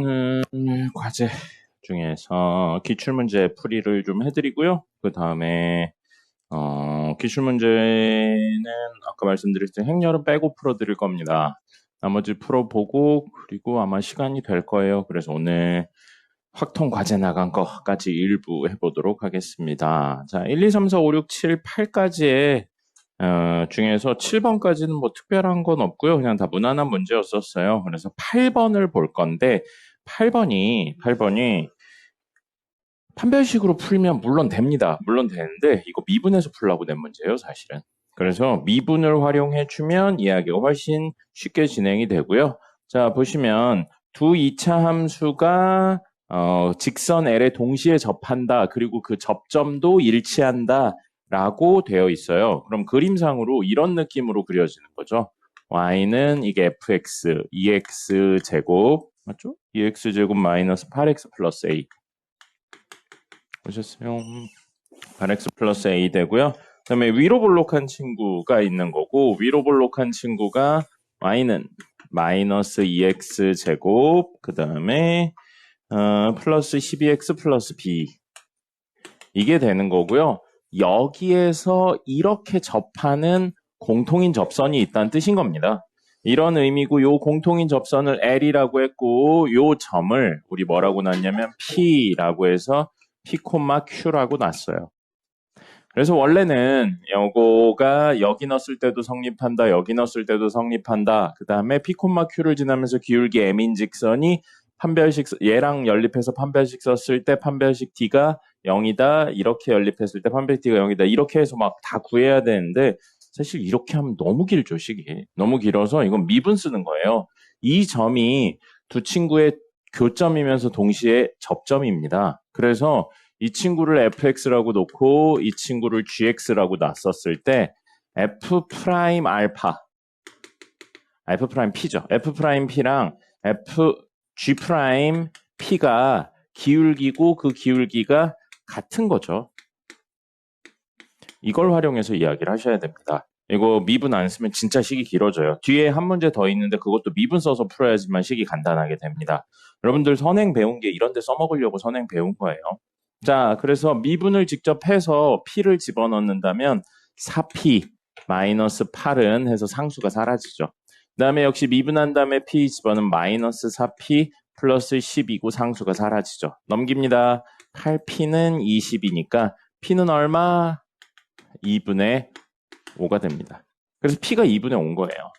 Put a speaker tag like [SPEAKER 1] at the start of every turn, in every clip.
[SPEAKER 1] 오늘 과제 중에서 기출문제 풀이를 좀 해드리고요. 그 다음에 기출문제는 아까 말씀드렸듯이 행렬은 빼고 풀어드릴 겁니다. 나머지 풀어보고 그리고 아마 시간이 될 거예요. 그래서 오늘 확통 과제 나간 거까지 일부 해보도록 하겠습니다. 자, 1, 2, 3, 4, 5, 6, 7, 8까지의 중에서 7번까지는 뭐 특별한 건 없고요. 그냥 다 무난한 문제였었어요. 그래서 8번을 볼 건데 8번이 판별식으로 풀면 물론 됩니다. 물론 되는데 이거 미분해서 풀라고 낸 문제예요, 사실은. 그래서 미분을 활용해 주면 이야기가 훨씬 쉽게 진행이 되고요. 자, 보시면 두 2차 함수가 직선 L에 동시에 접한다. 그리고 그 접점도 일치한다. 라고 되어 있어요. 그럼 그림상으로 이런 느낌으로 그려지는 거죠. y는 이게 fx, 2x 제곱, 맞죠? 2x 제곱 마이너스 8x 플러스 a. 보셨어요? 8x 플러스 a 되고요. 그 다음에 위로 볼록한 친구가 있는 거고, 위로 볼록한 친구가 y는 마이너스 2x 제곱, 그 다음에 플러스 12x 플러스 b. 이게 되는 거고요. 여기에서 이렇게 접하는 공통인 접선이 있다는 뜻인 겁니다. 이런 의미고 요 공통인 접선을 L이라고 했고 요 점을 우리 뭐라고 놨냐면 P라고 해서 P, Q라고 놨어요. 그래서 원래는 요거가 여기 넣었을 때도 성립한다, 여기 넣었을 때도 성립한다. 그 다음에 P, Q를 지나면서 기울기 M인 직선이 판별식 얘랑 연립해서 판별식 썼을 때 판별식 D가 0이다. 이렇게 연립했을 때 판별식 D가 0이다. 이렇게 해서 막 다 구해야 되는데 사실 이렇게 하면 너무 길죠, 식이. 너무 길어서 이건 미분 쓰는 거예요. 이 점이 두 친구의 교점이면서 동시에 접점입니다. 그래서 이 친구를 fx라고 놓고 이 친구를 gx라고 놨었을 때 f 프라임 알파, f 프라임 p죠. f 프라임 p랑 f G 프라임 P가 기울기고 그 기울기가 같은 거죠. 이걸 활용해서 이야기를 하셔야 됩니다. 이거 미분 안 쓰면 진짜 식이 길어져요. 뒤에 한 문제 더 있는데 그것도 미분 써서 풀어야지만 식이 간단하게 됩니다. 여러분들 선행 배운 게 이런 데 써먹으려고 선행 배운 거예요. 자, 그래서 미분을 직접 해서 P를 집어넣는다면 4P 마이너스 8은 해서 상수가 사라지죠. 그 다음에 역시 미분한 다음에 P 집어넣으면 마이너스 4P 플러스 10이고 상수가 사라지죠. 넘깁니다. 8P는 20이니까 P는 얼마? 2분의 5가 됩니다. 그래서 P가 2분의 5인 거예요.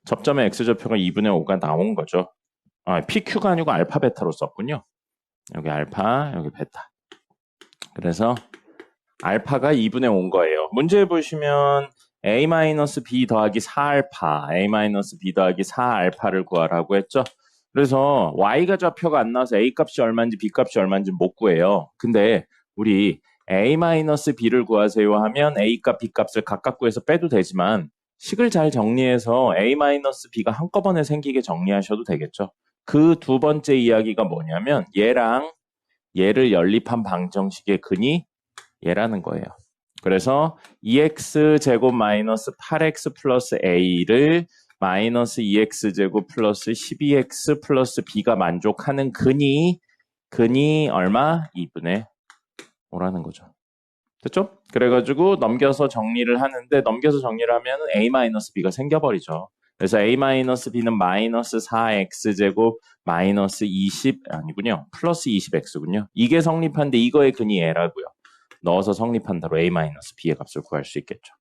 [SPEAKER 1] 접점의 X좌표가 2분의 5가 나온 거죠. PQ가 아니고 알파 베타로 썼군요. 여기 알파, 여기 베타. 그래서 알파가 2분의 5인 거예요. 문제 보시면 a-b 더하기 4알파, a-b 더하기 4알파를 구하라고 했죠. 그래서 y가 좌표가 안 나와서 a 값이 얼마인지 b 값이 얼마인지 못 구해요. 근데 우리 a-b를 구하세요 하면 a 값, b 값을 각각 구해서 빼도 되지만 식을 잘 정리해서 a-b가 한꺼번에 생기게 정리하셔도 되겠죠. 그 두 번째 이야기가 뭐냐면 얘랑 얘를 연립한 방정식의 근이 얘라는 거예요. 그래서 2x 제곱 마이너스 8x 플러스 a를 마이너스 2x 제곱 플러스 12x 플러스 b가 만족하는 근이 얼마? 2분의 5라는 거죠. 됐죠? 그래가지고 넘겨서 정리를 하는데 넘겨서 정리를 하면 a-b가 생겨버리죠. 그래서 a-b는 마이너스 4x 제곱 마이너스 20 아니군요. 플러스 20x군요. 이게 성립한데 이거의 근이 얘라고요. 넣어서 성립한 대로 a-b의 값을 구할 수 있겠죠.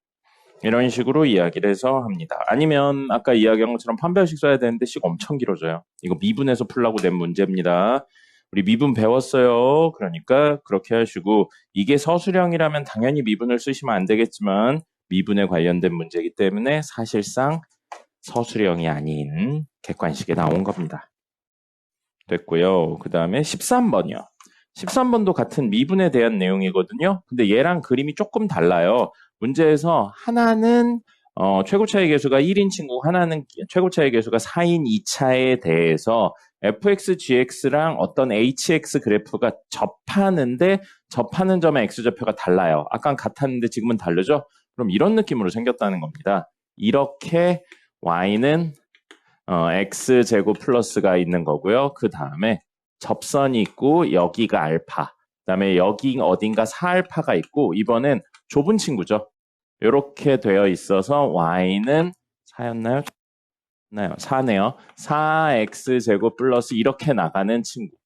[SPEAKER 1] 이런 식으로 이야기를 해서 합니다. 아니면 아까 이야기한 것처럼 판별식 써야 되는데 식 엄청 길어져요. 이거 미분해서 풀라고 낸 문제입니다. 우리 미분 배웠어요. 그러니까 그렇게 하시고 이게 서술형이라면 당연히 미분을 쓰시면 안 되겠지만 미분에 관련된 문제이기 때문에 사실상 서술형이 아닌 객관식에 나온 겁니다. 됐고요. 그 다음에 13번이요. 13번도 같은 미분에 대한 내용이거든요. 근데 얘랑 그림이 조금 달라요. 문제에서 하나는 최고차의 계수가 1인 친구, 하나는 최고차의 계수가 4인 2차에 대해서 fx, gx랑 어떤 hx 그래프가 접하는데 접하는 점의 x좌표가 달라요. 아까는 같았는데 지금은 다르죠? 그럼 이런 느낌으로 생겼다는 겁니다. 이렇게 y는 x제곱 플러스가 있는 거고요. 그 다음에 접선이 있고 여기가 알파. 그 다음에 여기 어딘가 4알파가 있고 이번엔 좁은 친구죠. 이렇게 되어 있어서 y는 4였나요? 4네요. 4x제곱 플러스 이렇게 나가는 친구.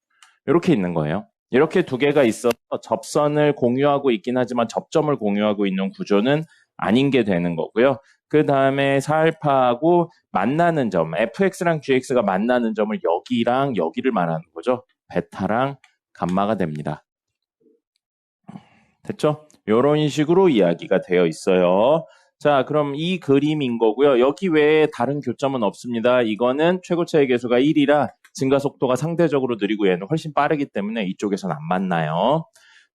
[SPEAKER 1] 이렇게 있는 거예요. 이렇게 두 개가 있어서 접선을 공유하고 있긴 하지만 접점을 공유하고 있는 구조는 아닌 게 되는 거고요. 그 다음에 4알파하고 만나는 점, fx랑 gx가 만나는 점을 여기랑 여기를 말하는 거죠. 베타랑 감마가 됩니다. 됐죠? 이런 식으로 이야기가 되어 있어요. 자, 그럼 이 그림인 거고요. 여기 외에 다른 교점은 없습니다. 이거는 최고차의 계수가 1이라 증가 속도가 상대적으로 느리고 얘는 훨씬 빠르기 때문에 이쪽에서는 안 만나요.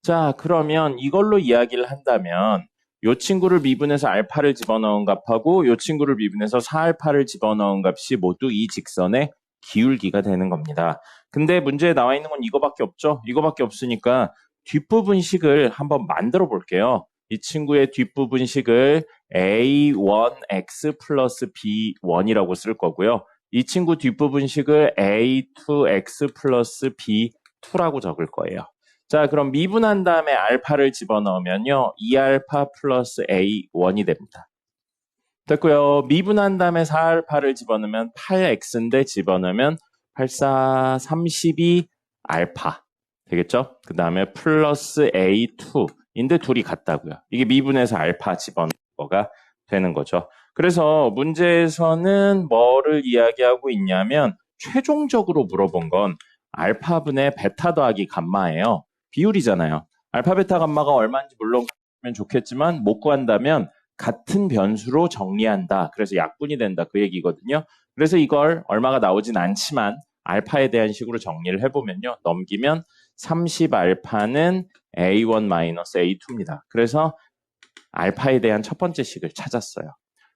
[SPEAKER 1] 자, 그러면 이걸로 이야기를 한다면 이 친구를 미분해서 알파를 집어넣은 값하고 이 친구를 미분해서 4알파를 집어넣은 값이 모두 이 직선의 기울기가 되는 겁니다. 근데 문제에 나와 있는 건 이거밖에 없죠? 이거밖에 없으니까 뒷부분식을 한번 만들어 볼게요. 이 친구의 뒷부분식을 a1x 플러스 b1이라고 쓸 거고요. 이 친구 뒷부분식을 a2x 플러스 b2라고 적을 거예요. 자, 그럼 미분한 다음에 알파를 집어넣으면요. 2알파 플러스 a1이 됩니다. 됐고요. 미분한 다음에 4알파를 집어넣으면 8x인데 집어넣으면 8, 4, 32 알파. 되겠죠? 그 다음에 플러스 A2인데 둘이 같다고요. 이게 미분해서 알파 집어넣은 거가 되는 거죠. 그래서 문제에서는 뭐를 이야기하고 있냐면 최종적으로 물어본 건 알파분의 베타 더하기 감마예요. 비율이잖아요. 알파 베타 감마가 얼마인지 물론 구하면 좋겠지만 못 구한다면 같은 변수로 정리한다. 그래서 약분이 된다. 그 얘기거든요. 그래서 이걸 얼마가 나오진 않지만 알파에 대한 식으로 정리를 해보면요. 넘기면 30알파는 A1-A2입니다. 그래서 알파에 대한 첫 번째 식을 찾았어요.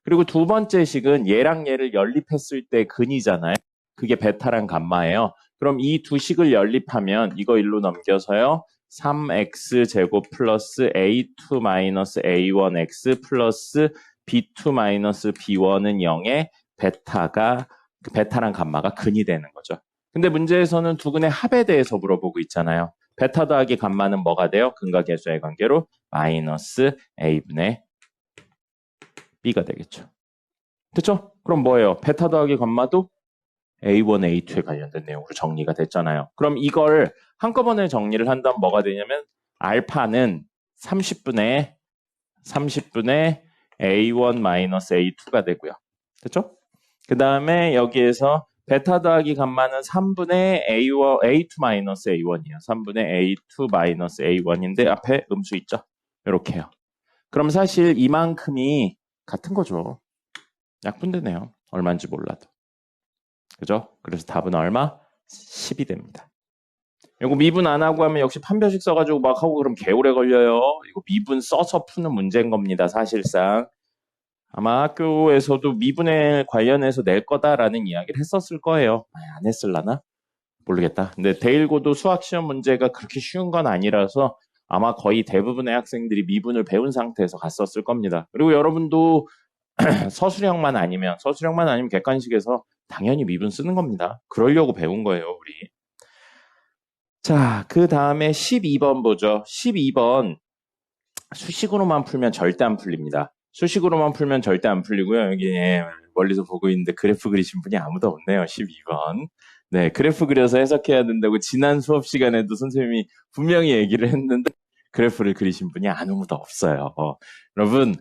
[SPEAKER 1] 그리고 두 번째 식은 얘랑 얘를 연립했을 때 근이잖아요. 그게 베타랑 감마예요. 그럼 이 두 식을 연립하면 이거 일로 넘겨서요. 3x제곱 플러스 a2 마이너스 a1x 플러스 b2 마이너스 b1은 0에 베타랑 감마가 근이 되는 거죠. 근데 문제에서는 두근의 합에 대해서 물어보고 있잖아요. 베타 더하기 감마는 뭐가 돼요? 근과 계수의 관계로 마이너스 a분의 b가 되겠죠. 됐죠? 그럼 뭐예요? 베타 더하기 감마도 A1, A2에 관련된 내용으로 정리가 됐잖아요. 그럼 이걸 한꺼번에 정리를 한다면 뭐가 되냐면 알파는 30분의 A1-A2가 되고요. 됐죠? 그 다음에 여기에서 베타 더하기 감마는 3분의 A2-A1이에요. 3분의 A2-A1인데 앞에 음수 있죠? 이렇게요. 그럼 사실 이만큼이 같은 거죠. 약분되네요. 얼마인지 몰라도. 그죠? 그래서 답은 얼마? 10이 됩니다. 이거 미분 안 하고 하면 역시 판별식 써가지고 막 하고 그럼 개오래 걸려요. 이거 미분 써서 푸는 문제인 겁니다. 사실상. 아마 학교에서도 미분에 관련해서 낼 거다라는 이야기를 했었을 거예요. 안 했을라나? 모르겠다. 근데 대1고도 수학 시험 문제가 그렇게 쉬운 건 아니라서 아마 거의 대부분의 학생들이 미분을 배운 상태에서 갔었을 겁니다. 그리고 여러분도 서술형만 아니면 객관식에서 당연히 미분 쓰는 겁니다. 그러려고 배운 거예요, 우리. 자, 그 다음에 12번 보죠. 12번 수식으로만 풀면 절대 안 풀립니다. 수식으로만 풀면 절대 안 풀리고요. 여기 멀리서 보고 있는데 그래프 그리신 분이 아무도 없네요. 12번. 네, 그래프 그려서 해석해야 된다고 지난 수업 시간에도 선생님이 분명히 얘기를 했는데 그래프를 그리신 분이 아무도 없어요. 여러분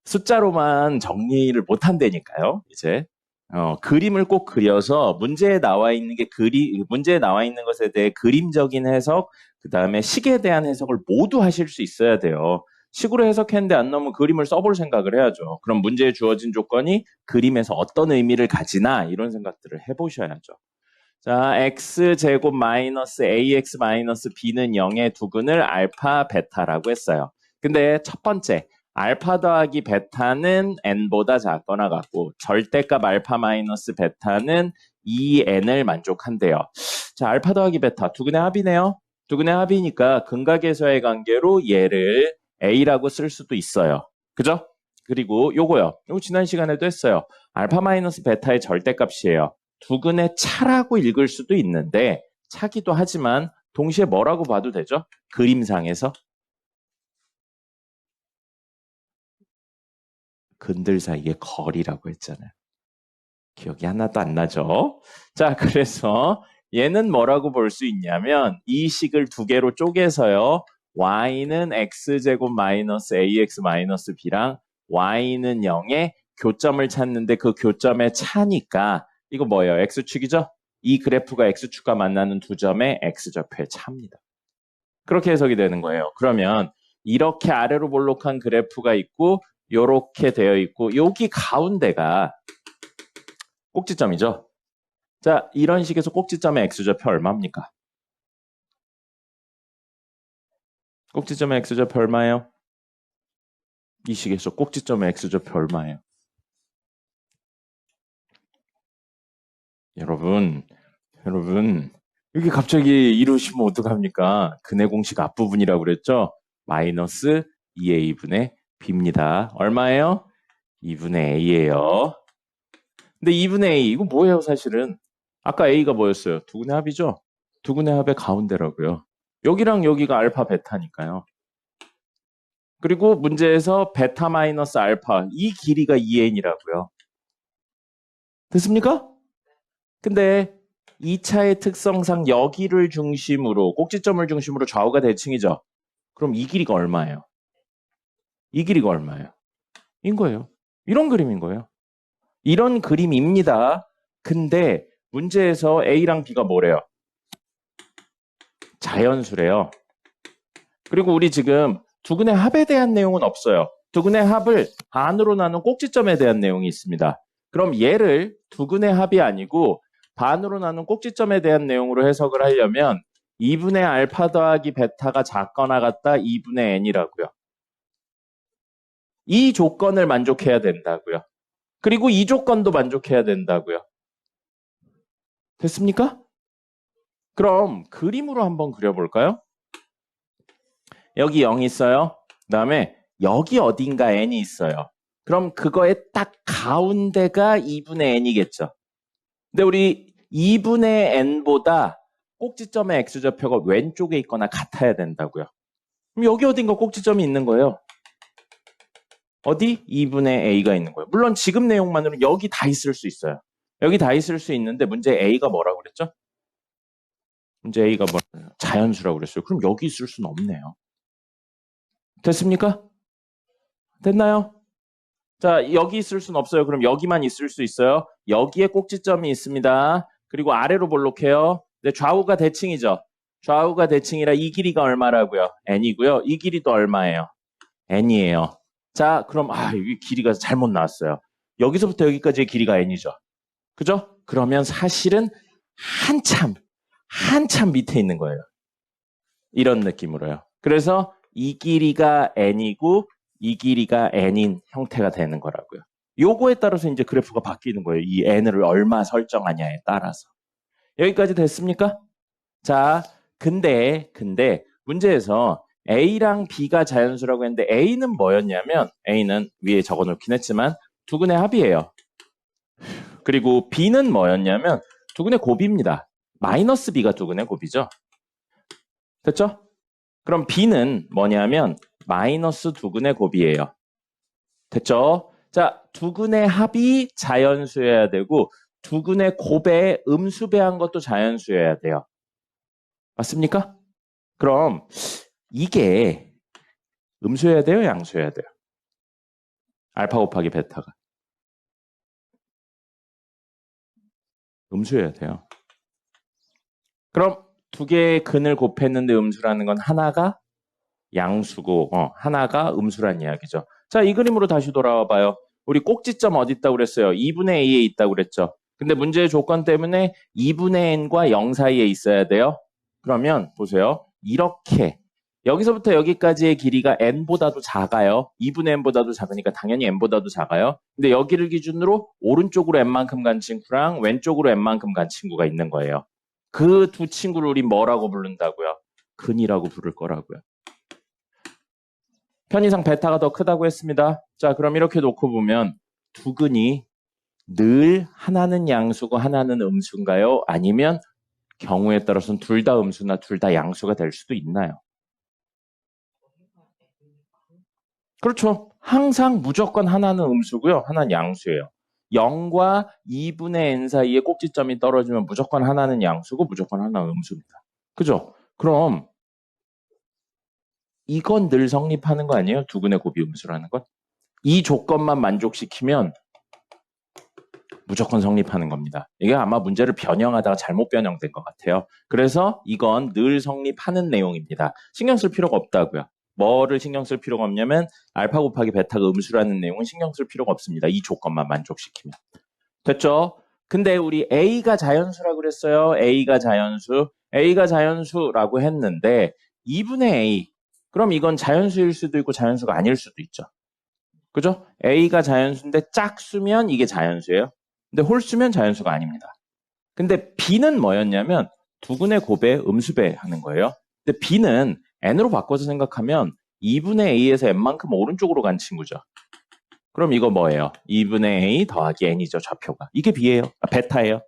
[SPEAKER 1] 숫자로만 정리를 못 한다니까요. 이제 그림을 꼭 그려서 문제에 나와 있는 것에 대해 그림적인 해석, 그 다음에 식에 대한 해석을 모두 하실 수 있어야 돼요. 식으로 해석했는데 안 나오면 그림을 써볼 생각을 해야죠. 그럼 문제에 주어진 조건이 그림에서 어떤 의미를 가지나 이런 생각들을 해보셔야죠. 자, x제곱 마이너스 ax 마이너스 b는 0의 두근을 알파 베타라고 했어요. 근데 첫 번째 알파 더하기 베타는 n보다 작거나 같고 절대값 알파 마이너스 베타는 2n을 만족한대요. 자, 알파 더하기 베타 두근의 합이네요. 두근의 합이니까 근과 계수의 관계로 얘를 a라고 쓸 수도 있어요. 그죠? 그리고 요거요. 요거 지난 시간에도 했어요. 알파 마이너스 베타의 절대값이에요. 두근의 차라고 읽을 수도 있는데 차기도 하지만 동시에 뭐라고 봐도 되죠? 그림상에서 근들 사이의 거리라고 했잖아요. 기억이 하나도 안 나죠? 자, 그래서 얘는 뭐라고 볼 수 있냐면 이 식을 두 개로 쪼개서요. y는 x제곱 마이너스 ax 마이너스 b랑 y는 0에 교점을 찾는데 그 교점의 차니까 이거 뭐예요? x축이죠? 이 그래프가 x축과 만나는 두 점의 x좌표의 차입니다. 그렇게 해석이 되는 거예요. 그러면 이렇게 아래로 볼록한 그래프가 있고 요렇게 되어 있고 여기 가운데가 꼭지점이죠. 자, 이런 식에서 꼭지점의 x좌표 얼마입니까? 꼭지점의 x좌표 얼마예요? 이 식에서 꼭지점의 x좌표 얼마예요? 여러분, 여기 갑자기 이러시면 어떡합니까? 근의 공식 앞부분이라고 그랬죠? 마이너스 2a분의 b입니다. 얼마예요? 2분의 a예요. 근데 2분의 a, 이거 뭐예요, 사실은? 아까 a가 뭐였어요? 두근의 합이죠? 두근의 합의 가운데라고요. 여기랑 여기가 알파 베타니까요. 그리고 문제에서 베타 마이너스 알파, 이 길이가 2n이라고요. 됐습니까? 근데 2차의 특성상 여기를 중심으로, 꼭지점을 중심으로 좌우가 대칭이죠. 그럼 이 길이가 얼마예요? 이 길이가 얼마예요? 인 거예요. 이런 그림인 거예요. 이런 그림입니다. 근데 문제에서 A랑 B가 뭐래요? 자연수래요. 그리고 우리 지금 두근의 합에 대한 내용은 없어요. 두근의 합을 반으로 나눈 꼭지점에 대한 내용이 있습니다. 그럼 얘를 두근의 합이 아니고 반으로 나눈 꼭지점에 대한 내용으로 해석을 하려면 2분의 알파 더하기 베타가 작거나 같다 2분의 n이라고요. 이 조건을 만족해야 된다고요. 그리고 이 조건도 만족해야 된다고요. 됐습니까? 그럼 그림으로 한번 그려볼까요? 여기 0이 있어요. 그 다음에 여기 어딘가 n이 있어요. 그럼 그거의 딱 가운데가 2분의 n이겠죠. 근데 우리 2분의 n보다 꼭지점의 x좌표가 왼쪽에 있거나 같아야 된다고요. 그럼 여기 어딘가 꼭지점이 있는 거예요. 어디? 2분의 a가 있는 거예요. 물론 지금 내용만으로 여기 다 있을 수 있어요. 여기 다 있을 수 있는데 문제 a가 뭐라고 그랬죠? 문제 a가 자연수라고 그랬어요. 그럼 여기 있을 수는 없네요. 됐습니까? 됐나요? 자, 여기 있을 수는 없어요. 그럼 여기만 있을 수 있어요. 여기에 꼭지점이 있습니다. 그리고 아래로 볼록해요. 네, 좌우가 대칭이죠. 좌우가 대칭이라 이 길이가 얼마라고요? n이고요. 이 길이도 얼마예요? n이에요. 자, 그럼 여기 길이가 잘못 나왔어요. 여기서부터 여기까지의 길이가 n이죠. 그죠? 그러면 사실은 한참 밑에 있는 거예요. 이런 느낌으로요. 그래서 이 길이가 n이고 이 길이가 n인 형태가 되는 거라고요. 요거에 따라서 이제 그래프가 바뀌는 거예요. 이 n을 얼마 설정하냐에 따라서. 여기까지 됐습니까? 자, 근데 문제에서 A랑 B가 자연수라고 했는데 A는 뭐였냐면 A는 위에 적어놓긴 했지만 두근의 합이에요. 그리고 B는 뭐였냐면 두근의 곱입니다. 마이너스 B가 두근의 곱이죠. 됐죠? 그럼 B는 뭐냐면 마이너스 두근의 곱이에요. 됐죠? 자, 두근의 합이 자연수여야 되고 두근의 곱에 음수배한 것도 자연수여야 돼요. 맞습니까? 그럼 이게 음수여야 돼요? 양수여야 돼요? 알파 곱하기 베타가. 음수여야 돼요. 그럼 두 개의 근을 곱했는데 음수라는 건 하나가 양수고 하나가 음수란 이야기죠. 자, 이 그림으로 다시 돌아와 봐요. 우리 꼭지점 어디 있다고 그랬어요? 2분의 a에 있다고 그랬죠. 근데 문제의 조건 때문에 2분의 n과 0 사이에 있어야 돼요. 그러면 보세요. 이렇게 여기서부터 여기까지의 길이가 n보다도 작아요. 2분의 n보다도 작으니까 당연히 n보다도 작아요. 근데 여기를 기준으로 오른쪽으로 n만큼 간 친구랑 왼쪽으로 n만큼 간 친구가 있는 거예요. 그 두 친구를 우리 뭐라고 부른다고요? 근이라고 부를 거라고요. 편의상 베타가 더 크다고 했습니다. 자, 그럼 이렇게 놓고 보면 두근이 늘 하나는 양수고 하나는 음수인가요? 아니면 경우에 따라서는 둘 다 음수나 둘 다 양수가 될 수도 있나요? 그렇죠. 항상 무조건 하나는 음수고요. 하나는 양수예요. 0과 2분의 n 사이에 꼭지점이 떨어지면 무조건 하나는 양수고 무조건 하나는 음수입니다. 그죠? 그럼 이건 늘 성립하는 거 아니에요? 두근의 곱이 음수라는 건? 이 조건만 만족시키면 무조건 성립하는 겁니다. 이게 아마 문제를 변형하다가 잘못 변형된 것 같아요. 그래서 이건 늘 성립하는 내용입니다. 신경 쓸 필요가 없다고요. 뭐를 신경 쓸 필요가 없냐면 알파 곱하기 베타가 음수라는 내용은 신경 쓸 필요가 없습니다. 이 조건만 만족시키면. 됐죠? 근데 우리 A가 자연수라고 그랬어요. A가 자연수. A가 자연수라고 했는데 2분의 A. 그럼 이건 자연수일 수도 있고 자연수가 아닐 수도 있죠. 그죠? A가 자연수인데 짝수면 이게 자연수예요. 근데 홀수면 자연수가 아닙니다. 근데 B는 뭐였냐면 두근의 곱에 음수배 하는 거예요. 근데 B는 N으로 바꿔서 생각하면 2분의 A에서 N만큼 오른쪽으로 간 친구죠. 그럼 이거 뭐예요? 2분의 A 더하기 N이죠, 좌표가. 이게 B예요. 베타예요.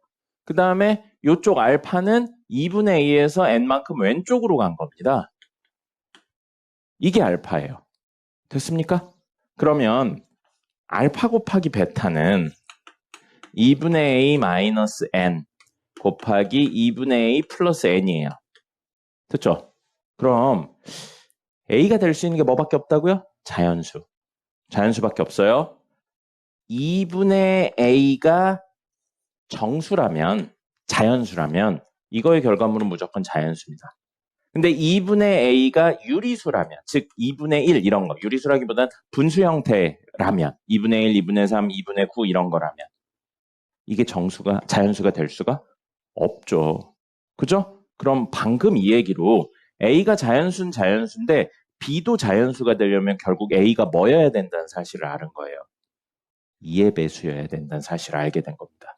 [SPEAKER 1] 그 다음에 이쪽 알파는 2분의 A에서 N만큼 왼쪽으로 간 겁니다. 이게 알파예요. 됐습니까? 그러면 알파 곱하기 베타는 2분의 A 마이너스 N 곱하기 2분의 A 플러스 N이에요. 됐죠? 그럼 A가 될 수 있는 게 뭐밖에 없다고요? 자연수. 자연수밖에 없어요. 2분의 A가 정수라면, 자연수라면 이거의 결과물은 무조건 자연수입니다. 근데 2분의 A가 유리수라면, 즉 2분의 1 이런 거, 유리수라기보다는 분수 형태라면 2분의 1, 2분의 3, 2분의 9 이런 거라면 이게 정수가, 자연수가 될 수가 없죠. 그죠? 그럼 방금 이 얘기로 A가 자연수는 자연수인데 B도 자연수가 되려면 결국 A가 뭐여야 된다는 사실을 아는 거예요. 2의 배수여야 된다는 사실을 알게 된 겁니다.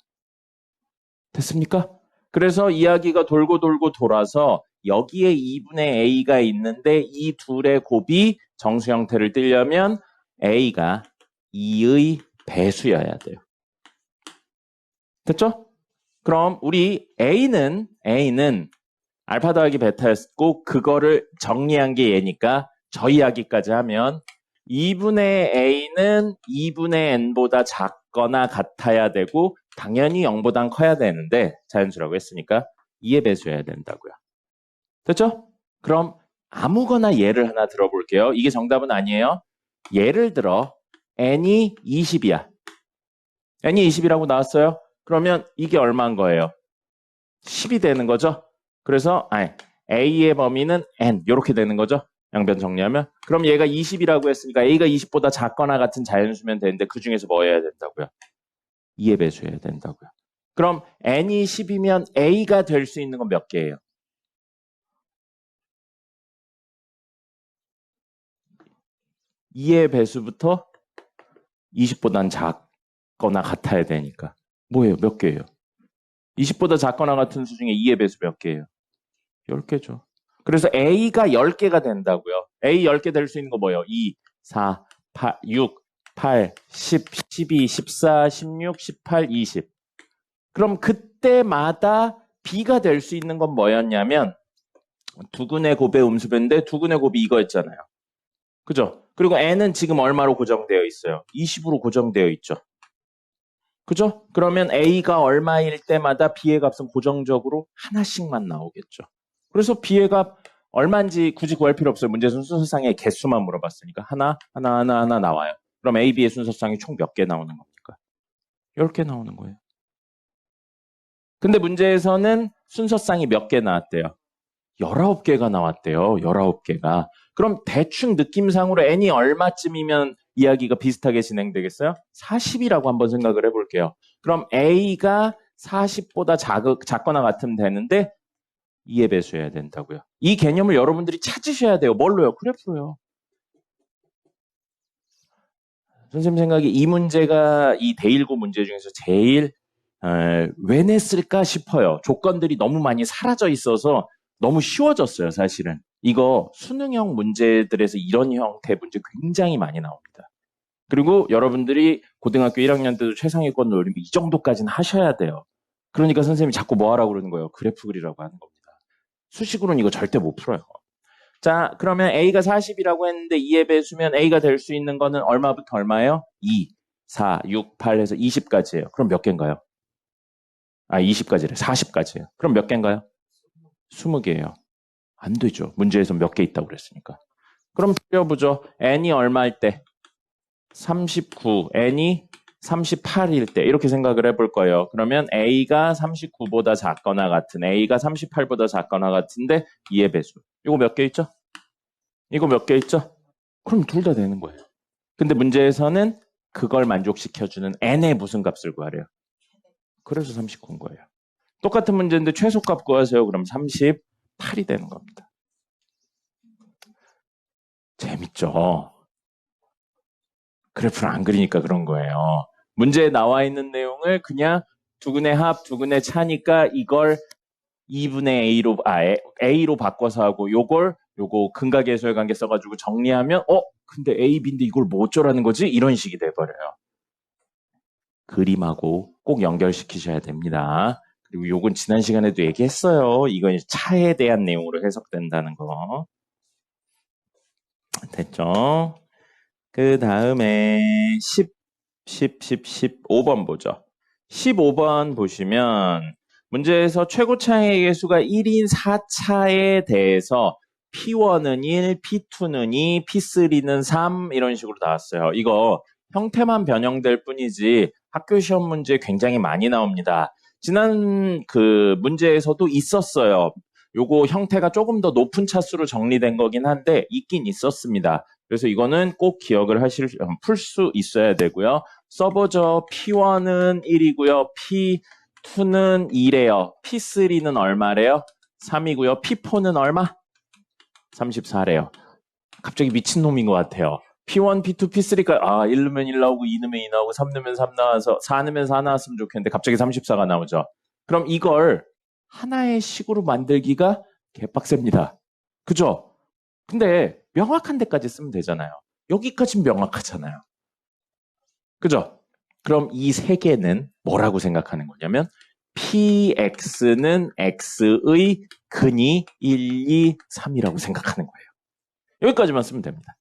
[SPEAKER 1] 됐습니까? 그래서 이야기가 돌고 돌고 돌아서 여기에 2분의 A가 있는데 이 둘의 곱이 정수 형태를 띠려면 A가 2의 배수여야 돼요. 됐죠? 그럼 우리 A는 알파 더하기 베타였고 그거를 정리한 게 얘니까 저 이야기까지 하면 2분의 A는 2분의 N보다 작거나 같아야 되고 당연히 0보단 커야 되는데 자연수라고 했으니까 2의 배수여야 된다고요. 됐죠? 그럼 아무거나 예를 하나 들어볼게요. 이게 정답은 아니에요. 예를 들어 N이 20이야. N이 20이라고 나왔어요. 그러면 이게 얼마인 거예요? 10이 되는 거죠? 그래서 A의 범위는 N 이렇게 되는 거죠? 양변 정리하면. 그럼 얘가 20이라고 했으니까 A가 20보다 작거나 같은 자연수면 되는데 그 중에서 뭐 해야 된다고요? 2의 배수해야 된다고요. 그럼 N이 10이면 A가 될 수 있는 건 몇 개예요? 2의 배수부터 20보단 작거나 같아야 되니까. 뭐예요? 몇 개예요? 20보다 작거나 같은 수 중에 2의 배수 몇 개예요? 10개죠. 그래서 A가 10개가 된다고요. A 10개 될 수 있는 거 뭐예요? 2, 4, 8, 6, 8, 10, 12, 14, 16, 18, 20. 그럼 그때마다 B가 될 수 있는 건 뭐였냐면 두근의 곱의 음수배인데 두근의 곱이 이거였잖아요. 그죠? 그리고 N은 지금 얼마로 고정되어 있어요? 20으로 고정되어 있죠. 그죠? 그러면 A가 얼마일 때마다 B의 값은 고정적으로 하나씩만 나오겠죠. 그래서 B의 값 얼마인지 굳이 구할 필요 없어요. 문제에서는 순서상의 개수만 물어봤으니까 하나 나와요. 그럼 A, B의 순서상이 총 몇 개 나오는 겁니까? 10개 나오는 거예요. 근데 문제에서는 순서상이 몇 개 나왔대요? 19개가 나왔대요. 19개가. 그럼 대충 느낌상으로 N이 얼마쯤이면 이야기가 비슷하게 진행되겠어요? 40이라고 한번 생각을 해볼게요. 그럼 A가 40보다 작거나 같으면 되는데 2의 배수해야 된다고요. 이 개념을 여러분들이 찾으셔야 돼요. 뭘로요? 그래프로요. 선생님 생각에 이 문제가 이 대1고 문제 중에서 제일 왜 냈을까 싶어요. 조건들이 너무 많이 사라져 있어서 너무 쉬워졌어요, 사실은. 이거 수능형 문제들에서 이런 형태의 문제 굉장히 많이 나옵니다. 그리고 여러분들이 고등학교 1학년 때도 최상위권 노리면 이 정도까지는 하셔야 돼요. 그러니까 선생님이 자꾸 뭐 하라고 그러는 거예요? 그래프 그리라고 하는 겁니다. 수식으로는 이거 절대 못 풀어요. 자, 그러면 A가 40이라고 했는데 2의 배수면 A가 될 수 있는 거는 얼마부터 얼마예요? 2, 4, 6, 8 해서 20까지예요. 그럼 몇 개인가요? 20까지래. 40까지예요. 그럼 몇 개인가요? 20개예요. 안 되죠. 문제에서 몇 개 있다고 그랬으니까. 그럼 줄여보죠. n이 얼마일 때? 39, n이 38일 때 이렇게 생각을 해볼 거예요. 그러면 a가 39보다 작거나 같은, a가 38보다 작거나 같은데 2의 배수. 이거 몇 개 있죠? 이거 몇 개 있죠? 그럼 둘 다 되는 거예요. 근데 문제에서는 그걸 만족시켜주는 n의 무슨 값을 구하래요? 그래서 39인 거예요. 똑같은 문제인데 최소값 구하세요. 그럼 38이 되는 겁니다. 재밌죠? 그래프를 안 그리니까 그런 거예요. 문제에 나와 있는 내용을 그냥 두근의 합, 두근의 차니까 이걸 2분의 A로 바꿔서 하고 요거 근각계수의 관계 써가지고 정리하면 근데 A, B인데 이걸 뭐 어쩌라는 거지? 이런 식이 돼버려요. 그림하고 꼭 연결시키셔야 됩니다. 그리고 요건 지난 시간에도 얘기했어요. 이건 차에 대한 내용으로 해석된다는 거. 됐죠? 그 다음에 15번 보죠. 15번 보시면 문제에서 최고차의 개수가 1인 4차에 대해서 P1은 1, P2는 2, P3는 3 이런 식으로 나왔어요. 이거 형태만 변형될 뿐이지 학교 시험 문제 굉장히 많이 나옵니다. 지난 그 문제에서도 있었어요. 요거 형태가 조금 더 높은 차수로 정리된 거긴 한데 있긴 있었습니다. 그래서 이거는 꼭 기억을 풀 수 있어야 되고요. 써보죠. P1은 1이고요. P2는 2래요. P3는 얼마래요? 3이고요. P4는 얼마? 34래요. 갑자기 미친놈인 것 같아요. P1, P2, P3가 1 넣으면 1 나오고 2 넣으면 2 나오고 3 넣으면 3 나와서 4 넣으면 4 나왔으면 좋겠는데 갑자기 34가 나오죠. 그럼 이걸 하나의 식으로 만들기가 개빡셉니다. 그죠? 근데 명확한 데까지 쓰면 되잖아요. 여기까지는 명확하잖아요. 그죠? 그럼 이 세 개는 뭐라고 생각하는 거냐면 PX는 X의 근이 1, 2, 3이라고 생각하는 거예요. 여기까지만 쓰면 됩니다.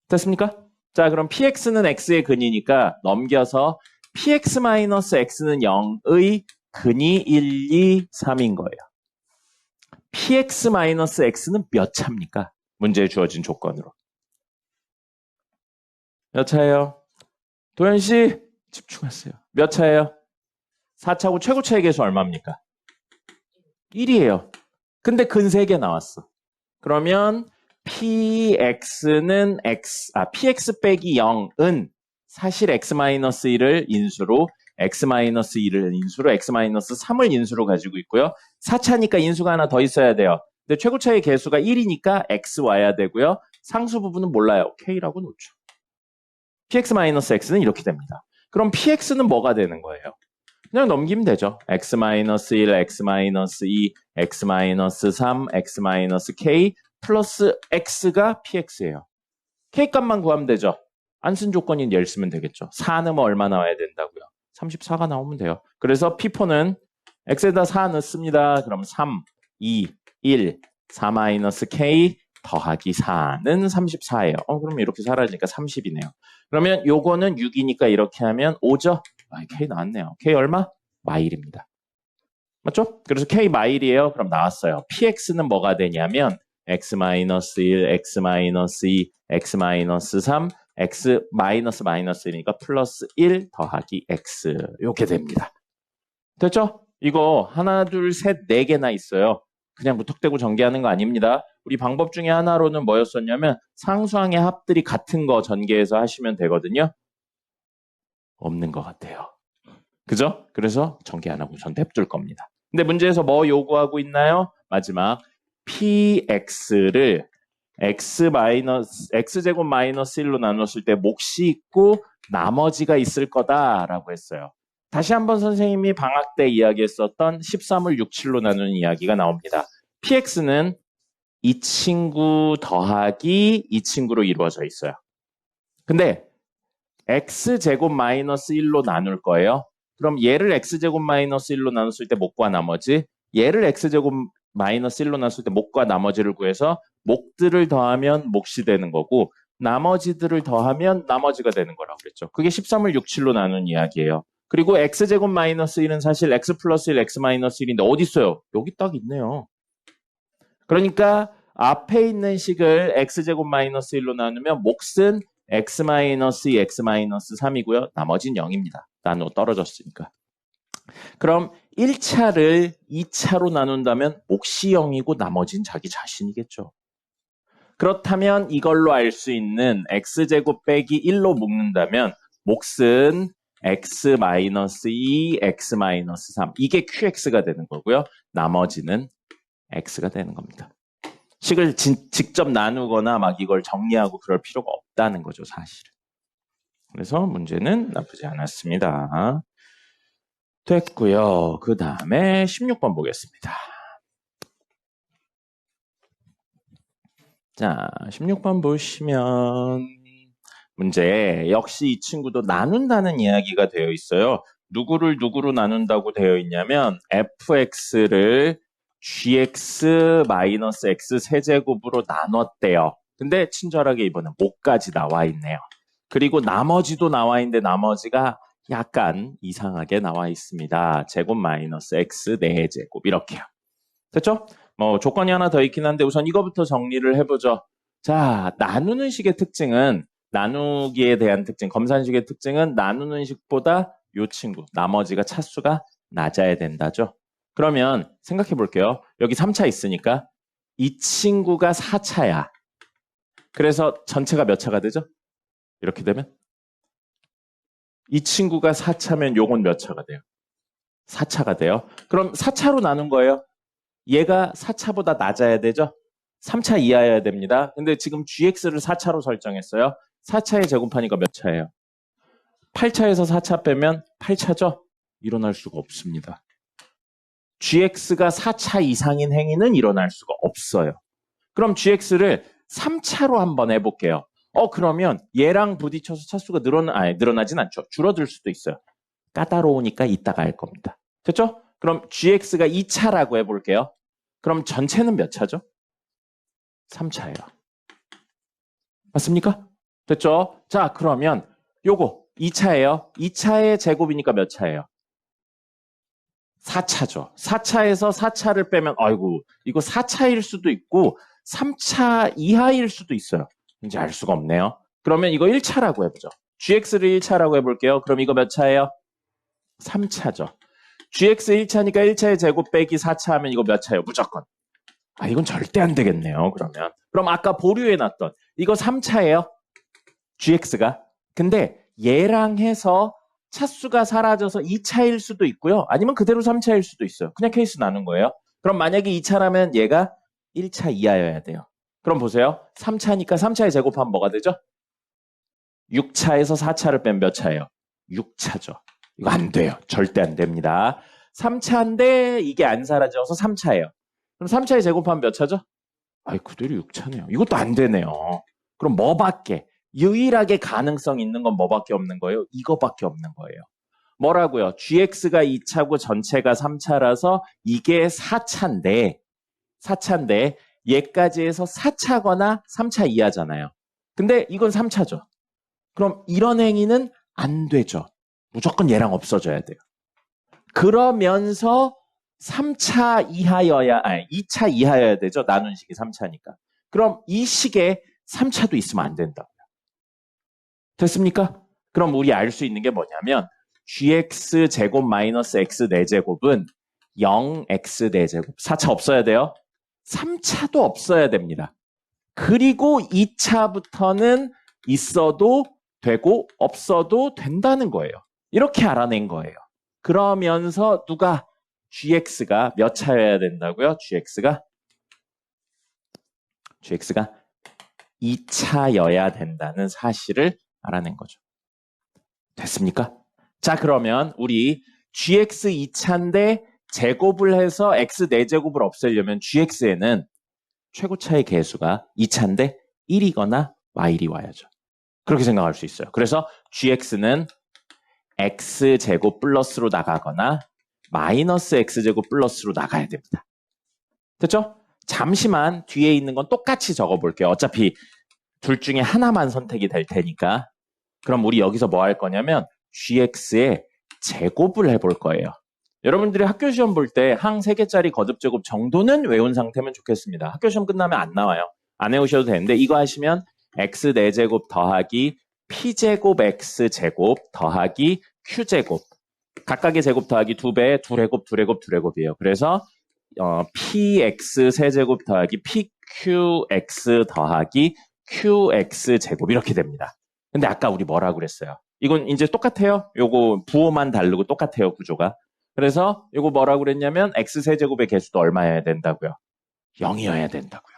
[SPEAKER 1] 됐습니까? 자, 그럼 PX는 X의 근이니까 넘겨서 PX-X는 0의 근이 1, 2, 3인 거예요. PX-X는 몇 차입니까? 문제에 주어진 조건으로. 몇 차예요? 도현씨 집중하세요. 몇 차예요? 4차고 최고차의 개수 얼마입니까? 1이에요. 근데 근 3개 나왔어. 그러면 PX는 PX 빼기 0은 사실 X-1을 인수로 X-1을 인수로 X-3을 인수로 가지고 있고요. 4차니까 인수가 하나 더 있어야 돼요. 근데 최고차의 개수가 1이니까 X 와야 되고요. 상수 부분은 몰라요. K라고 놓죠. PX-X는 이렇게 됩니다. 그럼 PX는 뭐가 되는 거예요? 그냥 넘기면 되죠. X-1, X-2, X-3, X-K 플러스 X가 PX예요. K 값만 구하면 되죠. 안 쓴 조건인 얘를 쓰면 되겠죠. 4 넣으면 얼마 나와야 된다고요? 34가 나오면 돼요. 그래서 P4는 X에다 4 넣습니다. 그럼 3, 2, 1, 4-K 더하기 4는 34예요. 그럼 이렇게 사라지니까 30이네요. 그러면 요거는 6이니까 이렇게 하면 5죠? K 나왔네요. K 얼마? 마일입니다. 맞죠? 그래서 K 마일이에요. 그럼 나왔어요. PX는 뭐가 되냐면 X-1, X-2, X-3, X-1이니까 플러스 1 더하기 X. 이렇게 됩니다. 됐죠? 이거 하나, 둘, 셋, 네 개나 있어요. 그냥 무턱대고 전개하는 거 아닙니다. 우리 방법 중에 하나로는 뭐였었냐면 상수항의 합들이 같은 거 전개해서 하시면 되거든요. 없는 것 같아요. 그죠? 그래서 전개 안 하고 전 냅둘 겁니다. 근데 문제에서 뭐 요구하고 있나요? 마지막 PX를 X제곱 마이너스 1로 나눴을 때 몫이 있고 나머지가 있을 거다라고 했어요. 다시 한번 선생님이 방학 때 이야기했었던 13을 6, 7로 나누는 이야기가 나옵니다. PX는 이 친구 더하기 이 친구로 이루어져 있어요. 근데 x제곱 마이너스 1로 나눌 거예요. 그럼 얘를 x제곱 마이너스 1로 나눴을 때 목과 나머지, 얘를 x제곱 마이너스 1로 나눴을 때 목과 나머지를 구해서 목들을 더하면 몫이 되는 거고 나머지들을 더하면 나머지가 되는 거라고 그랬죠. 그게 13을 6, 7로 나눈 이야기예요. 그리고 x제곱 마이너스 1은 사실 x 플러스 1, x 마이너스 1인데 어디 있어요? 여기 딱 있네요. 그러니까 앞에 있는 식을 x제곱 마이너스 1로 나누면 몫은 x 마이너스 2, x 마이너스 3이고요. 나머지는 0입니다. 나누어 떨어졌으니까. 그럼 1차를 2차로 나눈다면 몫이 0이고 나머지는 자기 자신이겠죠. 그렇다면 이걸로 알 수 있는 x제곱 빼기 1로 묶는다면 몫은 x 마이너스 2, x 마이너스 3. 이게 qx가 되는 거고요. 나머지는 x가 되는 겁니다. 식을 직접 나누거나 막 이걸 정리하고 그럴 필요가 없다는 거죠, 사실은. 그래서 문제는 나쁘지 않았습니다. 됐고요. 그 다음에 16번 보겠습니다. 자, 16번 보시면 문제 역시 이 친구도 나눈다는 이야기가 되어 있어요. 누구를 누구로 나눈다고 되어 있냐면 fx를 gx 마이너스 x 세제곱으로 나눴대요. 근데 친절하게 이번엔 목까지 나와 있네요. 그리고 나머지도 나와 있는데 나머지가 약간 이상하게 나와 있습니다. 제곱 마이너스 x 4제곱 이렇게요. 됐죠? 뭐 조건이 하나 더 있긴 한데 우선 이거부터 정리를 해보죠. 자, 나누는 식의 특징은 나누기에 대한 특징, 검산식의 특징은 나누는 식보다 요 친구, 나머지가 차수가 낮아야 된다죠. 그러면 생각해 볼게요. 여기 3차 있으니까 이 친구가 4차야. 그래서 전체가 몇 차가 되죠? 이렇게 되면 이 친구가 4차면 요건 몇 차가 돼요? 4차가 돼요. 그럼 4차로 나눈 거예요. 얘가 4차보다 낮아야 되죠? 3차 이하여야 됩니다. 근데 지금 gx를 4차로 설정했어요. 4차에 제곱하니까 몇 차예요? 8차에서 4차 빼면 8차죠? 일어날 수가 없습니다. gx가 4차 이상인 행위는 일어날 수가 없어요. 그럼 gx를 3차로 한번 해볼게요. 그러면 얘랑 부딪혀서 차수가 늘어나진 않죠. 줄어들 수도 있어요. 까다로우니까 이따가 할 겁니다. 됐죠? 그럼 gx가 2차라고 해볼게요. 그럼 전체는 몇 차죠? 3차예요. 맞습니까? 됐죠? 자, 그러면 요거 2차예요. 2차의 제곱이니까 몇 차예요? 4차죠. 4차에서 4차를 빼면 아이고 이거 4차일 수도 있고 3차 이하일 수도 있어요. 이제 알 수가 없네요. 그러면 이거 1차라고 해보죠. gx를 1차라고 해볼게요. 그럼 이거 몇 차예요? 3차죠. gx 1차니까 1차의 제곱 빼기 4차 하면 이거 몇 차예요? 무조건. 이건 절대 안 되겠네요. 그럼 아까 보류해놨던 이거 3차예요. gx가. 근데 얘랑 해서 차수가 사라져서 2차일 수도 있고요. 아니면 그대로 3차일 수도 있어요. 그냥 케이스 나눈 거예요. 그럼 만약에 2차라면 얘가 1차 이하여야 돼요. 그럼 보세요. 3차니까 3차의 제곱하면 뭐가 되죠? 6차에서 4차를 빼면 몇 차예요? 6차죠. 이거 안 돼요. 절대 안 됩니다. 3차인데 이게 안 사라져서 3차예요. 그럼 3차의 제곱하면 몇 차죠? 그대로 6차네요. 이것도 안 되네요. 그럼 뭐밖에? 유일하게 가능성 있는 건 뭐밖에 없는 거예요? 이거밖에 없는 거예요. 뭐라고요? gx가 2차고 전체가 3차라서 이게 4차인데 얘까지 해서 4차거나 3차 이하잖아요. 근데 이건 3차죠. 그럼 이런 행위는 안 되죠. 무조건 얘랑 없어져야 돼요. 그러면서 3차 이하여야, 2차 이하여야 되죠. 나눈 식이 3차니까. 그럼 이 식에 3차도 있으면 안 된다고요. 됐습니까? 그럼 우리 알 수 있는 게 뭐냐면 gx 제곱 마이너스 x 4제곱은 0x 4제곱. 4차 없어야 돼요. 3차도 없어야 됩니다. 그리고 2차부터는 있어도 되고 없어도 된다는 거예요. 이렇게 알아낸 거예요. 그러면서 누가 gx가 몇 차여야 된다고요? gx가 2차여야 된다는 사실을 알아낸 거죠. 됐습니까? 자, 그러면 우리 gx 2차인데 제곱을 해서 x 4제곱을 없애려면 gx에는 최고차의 개수가 2차인데 1이거나 y1이 와야죠. 그렇게 생각할 수 있어요. 그래서 gx는 x제곱 플러스로 나가거나 마이너스 x제곱 플러스로 나가야 됩니다. 됐죠? 잠시만 뒤에 있는 건 똑같이 적어볼게요. 어차피 둘 중에 하나만 선택이 될 테니까. 그럼 우리 여기서 뭐 할 거냐면 gx의 제곱을 해볼 거예요. 여러분들이 학교 시험 볼 때 항 3개짜리 거듭제곱 정도는 외운 상태면 좋겠습니다. 학교 시험 끝나면 안 나와요. 안 외우셔도 되는데 이거 하시면 x 4제곱 더하기 p제곱 x제곱 더하기 q제곱 각각의 제곱 더하기 2배 2제곱 그래서 px 세제곱 더하기 pqx 더하기 qx제곱 이렇게 됩니다. 근데 아까 우리 뭐라고 그랬어요? 이건 이제 똑같아요. 요거 부호만 다르고 똑같아요, 구조가. 그래서 요거 뭐라고 그랬냐면 x 세제곱의 개수도 얼마여야 된다고요? 0이어야 된다고요.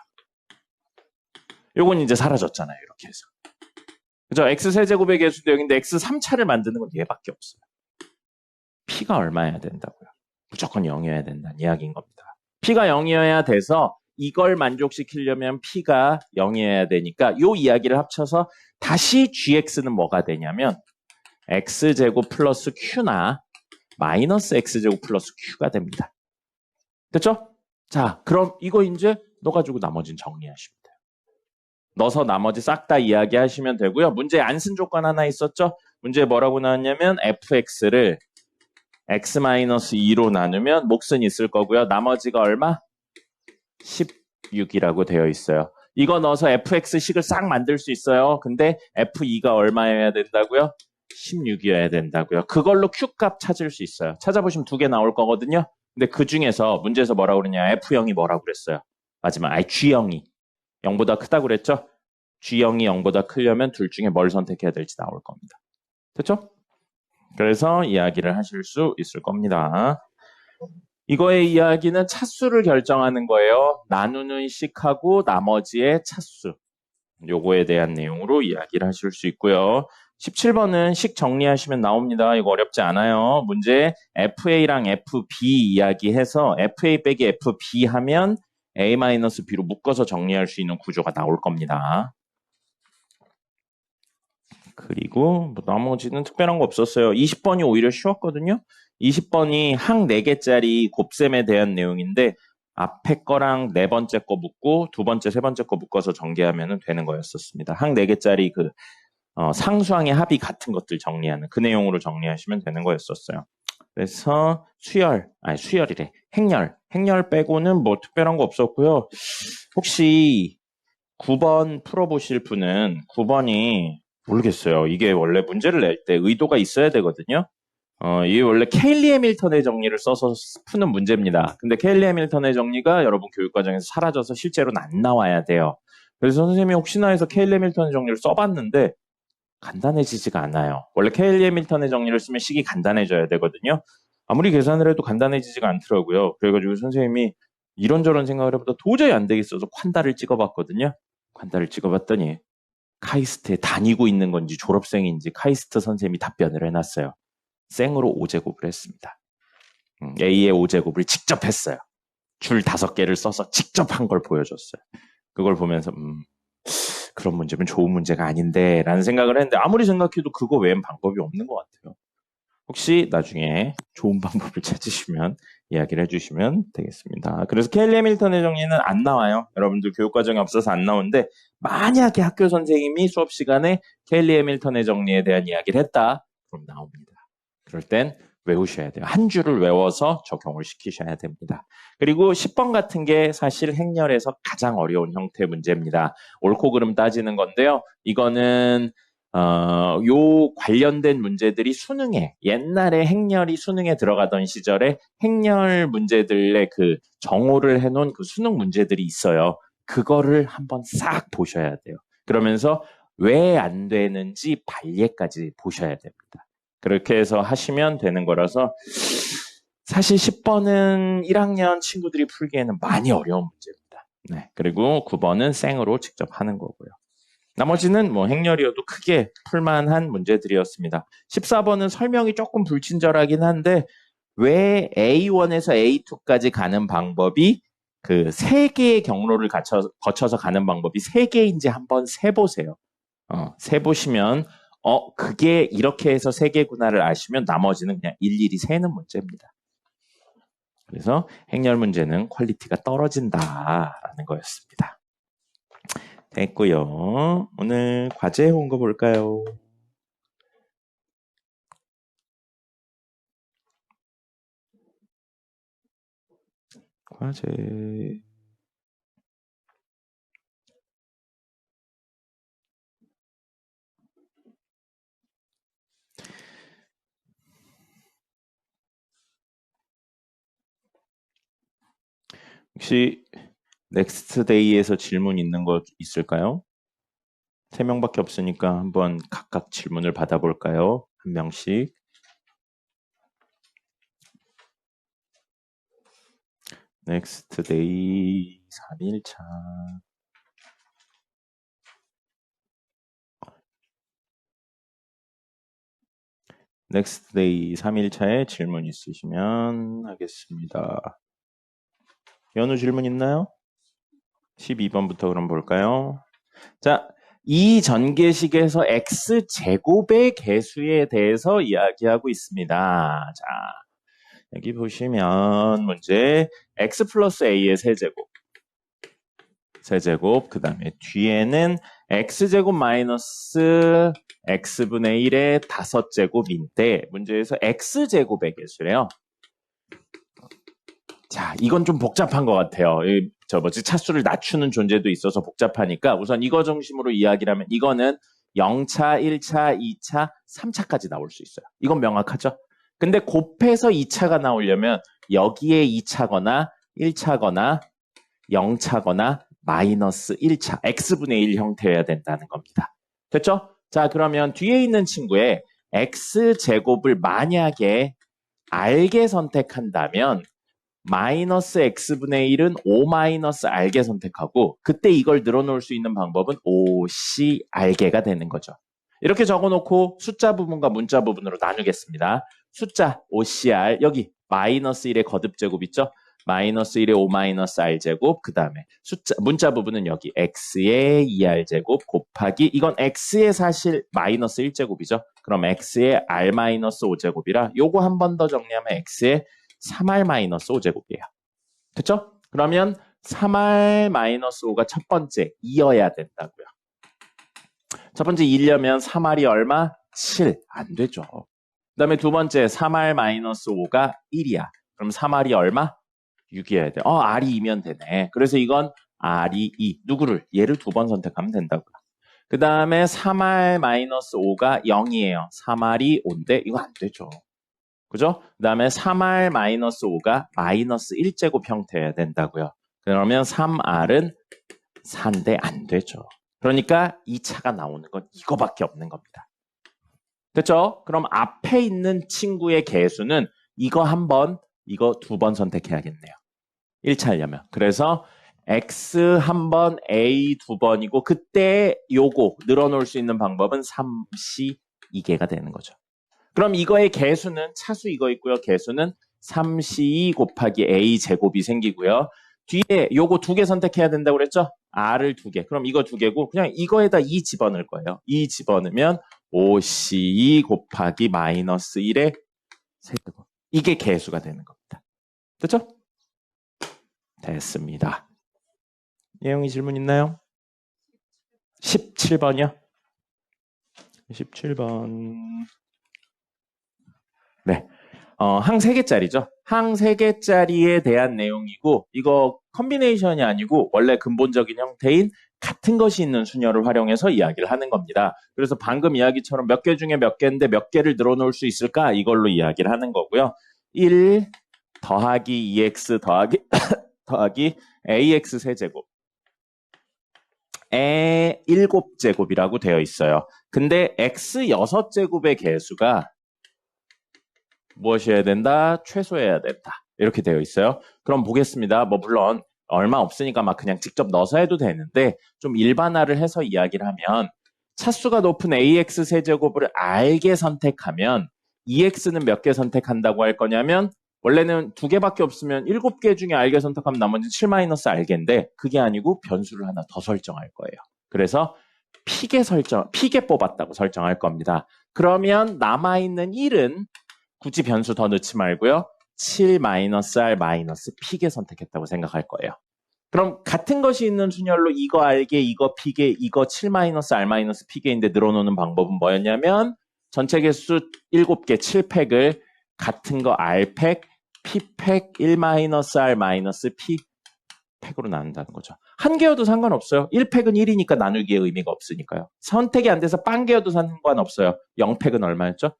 [SPEAKER 1] 요건 이제 사라졌잖아요, 이렇게 해서. 그죠? x 세제곱의 개수도 0인데 x 3차를 만드는 건 얘밖에 없어요. p가 얼마여야 된다고요? 무조건 0이어야 된다는 이야기인 겁니다. p가 0이어야 돼서 이걸 만족시키려면 p가 0이어야 되니까 요 이야기를 합쳐서 다시 gx는 뭐가 되냐면 x제곱 플러스 q나 마이너스 x제곱 플러스 q가 됩니다. 됐죠? 자, 그럼 이거 이제 넣어가지고 나머지는 정리하시면 돼요. 넣어서 나머지 싹 다 이야기하시면 되고요. 문제에 안 쓴 조건 하나 있었죠? 문제에 뭐라고 나왔냐면 fx를 x-2로 나누면 몫은 있을 거고요. 나머지가 얼마? 16이라고 되어 있어요. 이거 넣어서 fx식을 싹 만들 수 있어요. 근데 f2가 얼마여야 된다고요? 16이어야 된다고요. 그걸로 q값 찾을 수 있어요. 찾아보시면 2개 나올 거거든요. 근데 그 중에서 문제에서 뭐라고 그러냐? f0이 뭐라고 그랬어요? 마지막 g0이 0보다 크다고 그랬죠? g0이 0보다 크려면 둘 중에 뭘 선택해야 될지 나올 겁니다. 됐죠? 그래서 이야기를 하실 수 있을 겁니다. 이거의 이야기는 차수를 결정하는 거예요. 나누는 식하고 나머지의 차수. 요거에 대한 내용으로 이야기를 하실 수 있고요. 17번은 식 정리하시면 나옵니다. 이거 어렵지 않아요. 문제 FA랑 FB 이야기해서 FA 빼기 FB 하면 A-B로 묶어서 정리할 수 있는 구조가 나올 겁니다. 그리고 뭐 나머지는 특별한 거 없었어요. 20번이 오히려 쉬웠거든요. 20번이 항 4개짜리 곱셈에 대한 내용인데 앞에 거랑 네 번째 거 묶고 두 번째, 세 번째 거 묶어서 전개하면 되는 거였었습니다. 항 4개짜리 그 상수항의 합이 같은 것들 정리하는 그 내용으로 정리하시면 되는 거였었어요. 그래서 행렬 빼고는 뭐 특별한 거 없었고요. 혹시 9번 풀어보실 분은 9번이 모르겠어요. 이게 원래 문제를 낼 때 의도가 있어야 되거든요. 이게 원래 케일리 해밀턴의 정리를 써서 푸는 문제입니다. 근데 케일리 해밀턴의 정리가 여러분 교육과정에서 사라져서 실제로는 안 나와야 돼요. 그래서 선생님이 혹시나 해서 케일리 해밀턴의 정리를 써봤는데 간단해지지가 않아요. 원래 케일리 해밀턴의 정리를 쓰면 식이 간단해져야 되거든요. 아무리 계산을 해도 간단해지지가 않더라고요. 그래가지고 선생님이 이런저런 생각을 해보다 도저히 안 되겠어서 콴다를 찍어봤거든요. 콴다를 찍어봤더니 카이스트에 다니고 있는 건지 졸업생인지 카이스트 선생님이 답변을 해놨어요. 생으로 5제곱을 했습니다. A의 5제곱을 직접 했어요. 줄 5개를 써서 직접 한 걸 보여줬어요. 그걸 보면서 그런 문제면 좋은 문제가 아닌데 라는 생각을 했는데 아무리 생각해도 그거 외엔 방법이 없는 것 같아요. 혹시 나중에 좋은 방법을 찾으시면 이야기를 해주시면 되겠습니다. 그래서 케일리 해밀턴의 정리는 안 나와요. 여러분들 교육과정이 없어서 안 나오는데 만약에 학교 선생님이 수업 시간에 케일리 해밀턴의 정리에 대한 이야기를 했다. 그럼 나옵니다. 그럴 땐 외우셔야 돼요. 한 줄을 외워서 적용을 시키셔야 됩니다. 그리고 10번 같은 게 사실 행렬에서 가장 어려운 형태의 문제입니다. 옳고 그름 따지는 건데요. 이거는 요 관련된 문제들이 수능에 옛날에 행렬이 수능에 들어가던 시절에 행렬 문제들의 그 정오를 해놓은 그 수능 문제들이 있어요. 그거를 한번 싹 보셔야 돼요. 그러면서 왜 안 되는지 발예까지 보셔야 됩니다. 그렇게 해서 하시면 되는 거라서 사실 10번은 1학년 친구들이 풀기에는 많이 어려운 문제입니다. 네, 그리고 9번은 생으로 직접 하는 거고요. 나머지는 뭐 행렬이어도 크게 풀만한 문제들이었습니다. 14번은 설명이 조금 불친절하긴 한데 왜 A1에서 A2까지 가는 방법이 그 세 개의 경로를 거쳐서 가는 방법이 세 개인지 한번 세보세요. 세보시면 그게 이렇게 해서 세 개구나를 아시면 나머지는 그냥 일일이 세는 문제입니다. 그래서 행렬 문제는 퀄리티가 떨어진다라는 거였습니다. 됐고요. 오늘 과제 온 거 볼까요? 과제. 혹시 넥스트 데이에서 질문 있는 거 있을까요? 3명밖에 없으니까 한번 각각 질문을 받아볼까요? 한 명씩. 넥스트 데이 3일차. 넥스트 데이 3일차에 질문 있으시면 하겠습니다. 연우 질문 있나요? 12번부터 그럼 볼까요? 자, 이 전개식에서 x제곱의 개수에 대해서 이야기하고 있습니다. 자, 여기 보시면 문제 x 플러스 a의 세제곱, 그 다음에 뒤에는 x제곱 마이너스 x분의 1의 5제곱인데 문제에서 x제곱의 개수래요. 자, 이건 좀 복잡한 것 같아요. 차수를 낮추는 존재도 있어서 복잡하니까 우선 이거 중심으로 이야기를 하면 이거는 0차, 1차, 2차, 3차까지 나올 수 있어요. 이건 명확하죠? 근데 곱해서 2차가 나오려면 여기에 2차거나 1차거나 0차거나 마이너스 1차, x분의 1 형태여야 된다는 겁니다. 됐죠? 자, 그러면 뒤에 있는 친구의 x제곱을 만약에 알게 선택한다면 마이너스 x분의 1은 5 마이너스 알게 선택하고 그때 이걸 늘어놓을 수 있는 방법은 5c 알게가 되는 거죠. 이렇게 적어놓고 숫자 부분과 문자 부분으로 나누겠습니다. 숫자 5cr 여기 마이너스 1의 거듭제곱 있죠? 마이너스 1의 5 마이너스 r제곱 그 다음에 문자 부분은 여기 x의 2r제곱 곱하기 이건 x의 사실 마이너스 1제곱이죠. 그럼 x의 r 마이너스 5제곱이라 요거 한 번 더 정리하면 x의 3r-5제곱이에요. 됐죠? 그러면 3r-5가 첫 번째 2여야 된다고요. 첫 번째 2려면 3r이 얼마? 7. 안 되죠. 그 다음에 두 번째 3r-5가 1이야. 그럼 3r이 얼마? 6이어야 돼. r이 2면 되네. 그래서 이건 r이 2. 누구를? 얘를 두 번 선택하면 된다고요. 그 다음에 3r-5가 0이에요. 3r이 5인데 이거 안 되죠. 그죠? 그 다음에 3r-5가 마이너스 1제곱 형태여야 된다고요. 그러면 3r은 4인데 안 되죠. 그러니까 2차가 나오는 건 이거밖에 없는 겁니다. 됐죠? 그럼 앞에 있는 친구의 개수는 이거 한 번, 이거 두 번 선택해야겠네요. 1차 하려면. 그래서 x 한 번, a 두 번이고 그때 요거 늘어놓을 수 있는 방법은 3c 2개가 되는 거죠. 그럼 이거의 개수는 차수 이거 있고요. 개수는 3c 곱하기 a 제곱이 생기고요. 뒤에 요거 두 개 선택해야 된다고 그랬죠? r을 두 개. 그럼 이거 두 개고 그냥 이거에다 2 집어넣을 거예요. 2 집어넣으면 5c 곱하기 마이너스 1의 세제곱. 이게 개수가 되는 겁니다. 됐죠? 됐습니다. 예영이 질문 있나요? 17번이요? 17번. 네. 항 3개짜리죠. 항 3개짜리에 대한 내용이고 이거 컨비네이션이 아니고 원래 근본적인 형태인 같은 것이 있는 수녀를 활용해서 이야기를 하는 겁니다. 그래서 방금 이야기처럼 몇 개 중에 몇 개인데 몇 개를 늘어놓을 수 있을까? 이걸로 이야기를 하는 거고요. 1 더하기 2x 더하기 ax 세제곱 에 7제곱이라고 되어 있어요. 근데 x 6제곱의 개수가 무엇이어야 된다? 최소여야 된다. 이렇게 되어 있어요. 그럼 보겠습니다. 물론 얼마 없으니까 막 그냥 직접 넣어서 해도 되는데 좀 일반화를 해서 이야기를 하면 차수가 높은 ax 세제곱을 알게 선택하면 2x는 몇 개 선택한다고 할 거냐면 원래는 2개밖에 없으면 7개 중에 알게 선택하면 나머지 7-알게인데 그게 아니고 변수를 하나 더 설정할 거예요. 그래서 피게 뽑았다고 설정할 겁니다. 그러면 남아있는 1은 굳이 변수 더 넣지 말고요. 7-R-피게 선택했다고 생각할 거예요. 그럼 같은 것이 있는 순열로 이거 알게, 이거 피게, 이거 7-R-피게인데 늘어놓는 방법은 뭐였냐면 전체 개수 7개 7팩을 같은 거 R팩, P팩, 1-R-P 팩으로 나눈다는 거죠. 한 개여도 상관없어요. 1팩은 1이니까 나누기의 의미가 없으니까요. 선택이 안 돼서 빵 개여도 상관없어요. 0팩은 얼마였죠?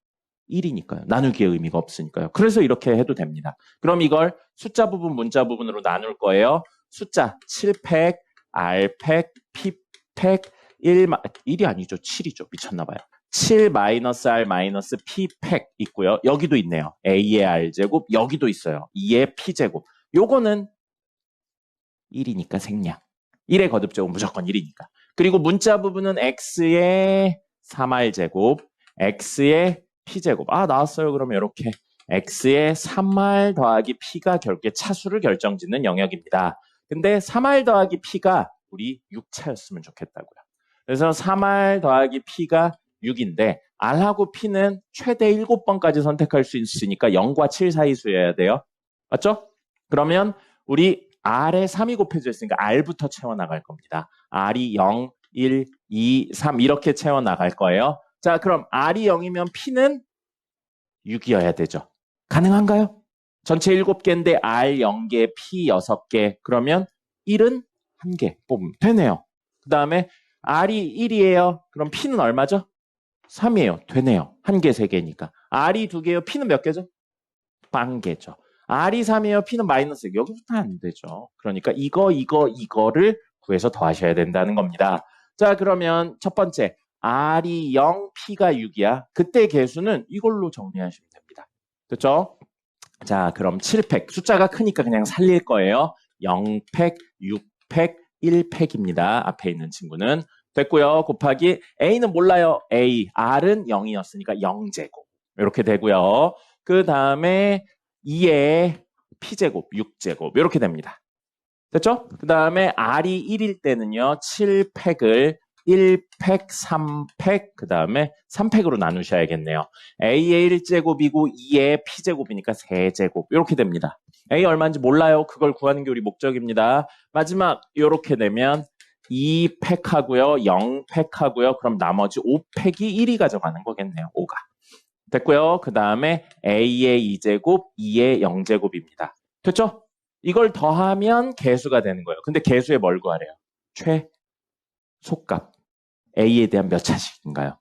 [SPEAKER 1] 1이니까요. 나누기의 의미가 없으니까요. 그래서 이렇게 해도 됩니다. 그럼 이걸 숫자 부분, 문자 부분으로 나눌 거예요. 숫자 7팩, R팩, P팩, 1이 아니죠. 7이죠. 미쳤나봐요. 7-R-P팩 있고요. 여기도 있네요. A의 R제곱, 여기도 있어요. 2의 P제곱. 요거는 1이니까 생략. 1의 거듭제곱 무조건 1이니까. 그리고 문자 부분은 X의 3R제곱, X의 P제곱. 나왔어요. 그러면 이렇게 X의 3R 더하기 P가 결국에 차수를 결정짓는 영역입니다. 근데 3R 더하기 P가 우리 6차였으면 좋겠다고요. 그래서 3R 더하기 P가 6인데 R하고 P는 최대 7번까지 선택할 수 있으니까 0과 7 사이 수여야 돼요. 맞죠? 그러면 우리 R에 3이 곱해져 있으니까 R부터 채워나갈 겁니다. R이 0, 1, 2, 3 이렇게 채워나갈 거예요. 자, 그럼 R이 0이면 P는 6이어야 되죠. 가능한가요? 전체 7개인데 R 0개, P 6개. 그러면 1은 1개 뽑으면 되네요. 그 다음에 R이 1이에요. 그럼 P는 얼마죠? 3이에요. 되네요. 1개, 3개니까. R이 2개예요. P는 몇 개죠? 0개죠. R이 3이에요. P는 마이너스 1. 여기부터 안 되죠. 그러니까 이거를 구해서 더하셔야 된다는 겁니다. 자, 그러면 첫 번째. R이 0, P가 6이야. 그때 개수는 이걸로 정리하시면 됩니다. 됐죠? 자, 그럼 7팩. 숫자가 크니까 그냥 살릴 거예요. 0팩, 6팩, 1팩입니다. 앞에 있는 친구는. 됐고요. 곱하기 A는 몰라요. A. R은 0이었으니까 0제곱. 이렇게 되고요. 그 다음에 2의 P제곱, 6제곱. 이렇게 됩니다. 됐죠? 그 다음에 R이 1일 때는요. 7팩을 1팩, 3팩, 그 다음에 3팩으로 나누셔야겠네요. A의 1제곱이고 2의 P제곱이니까 3제곱. 이렇게 됩니다. A 얼마인지 몰라요. 그걸 구하는 게 우리 목적입니다. 마지막 이렇게 되면 2팩 하고요. 0팩 하고요. 그럼 나머지 5팩이 1이 가져가는 거겠네요. 5가. 됐고요. 그 다음에 A의 2제곱, 2의 0제곱입니다. 됐죠? 이걸 더하면 개수가 되는 거예요. 근데 개수에 뭘 구하래요? 최소값. A에 대한 몇 차식인가요?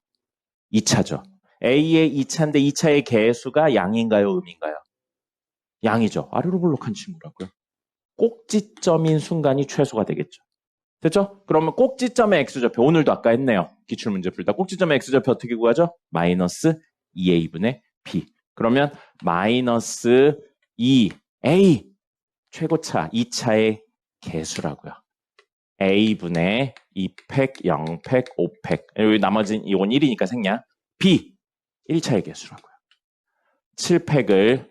[SPEAKER 1] 2차죠. A의 2차인데 2차의 개수가 양인가요? 음인가요? 양이죠. 아래로 볼록한 친구라고요. 꼭지점인 순간이 최소가 되겠죠. 됐죠? 그러면 꼭지점의 X좌표. 오늘도 아까 했네요. 기출문제 풀다. 꼭지점의 X좌표 어떻게 구하죠? 마이너스 2A분의 B. 그러면 마이너스 2A 최고차 2차의 개수라고요. A분의 2팩, 0팩, 5팩. 여기 나머지는 이건 1이니까 생략. B 1차의 개수라고요. 7팩을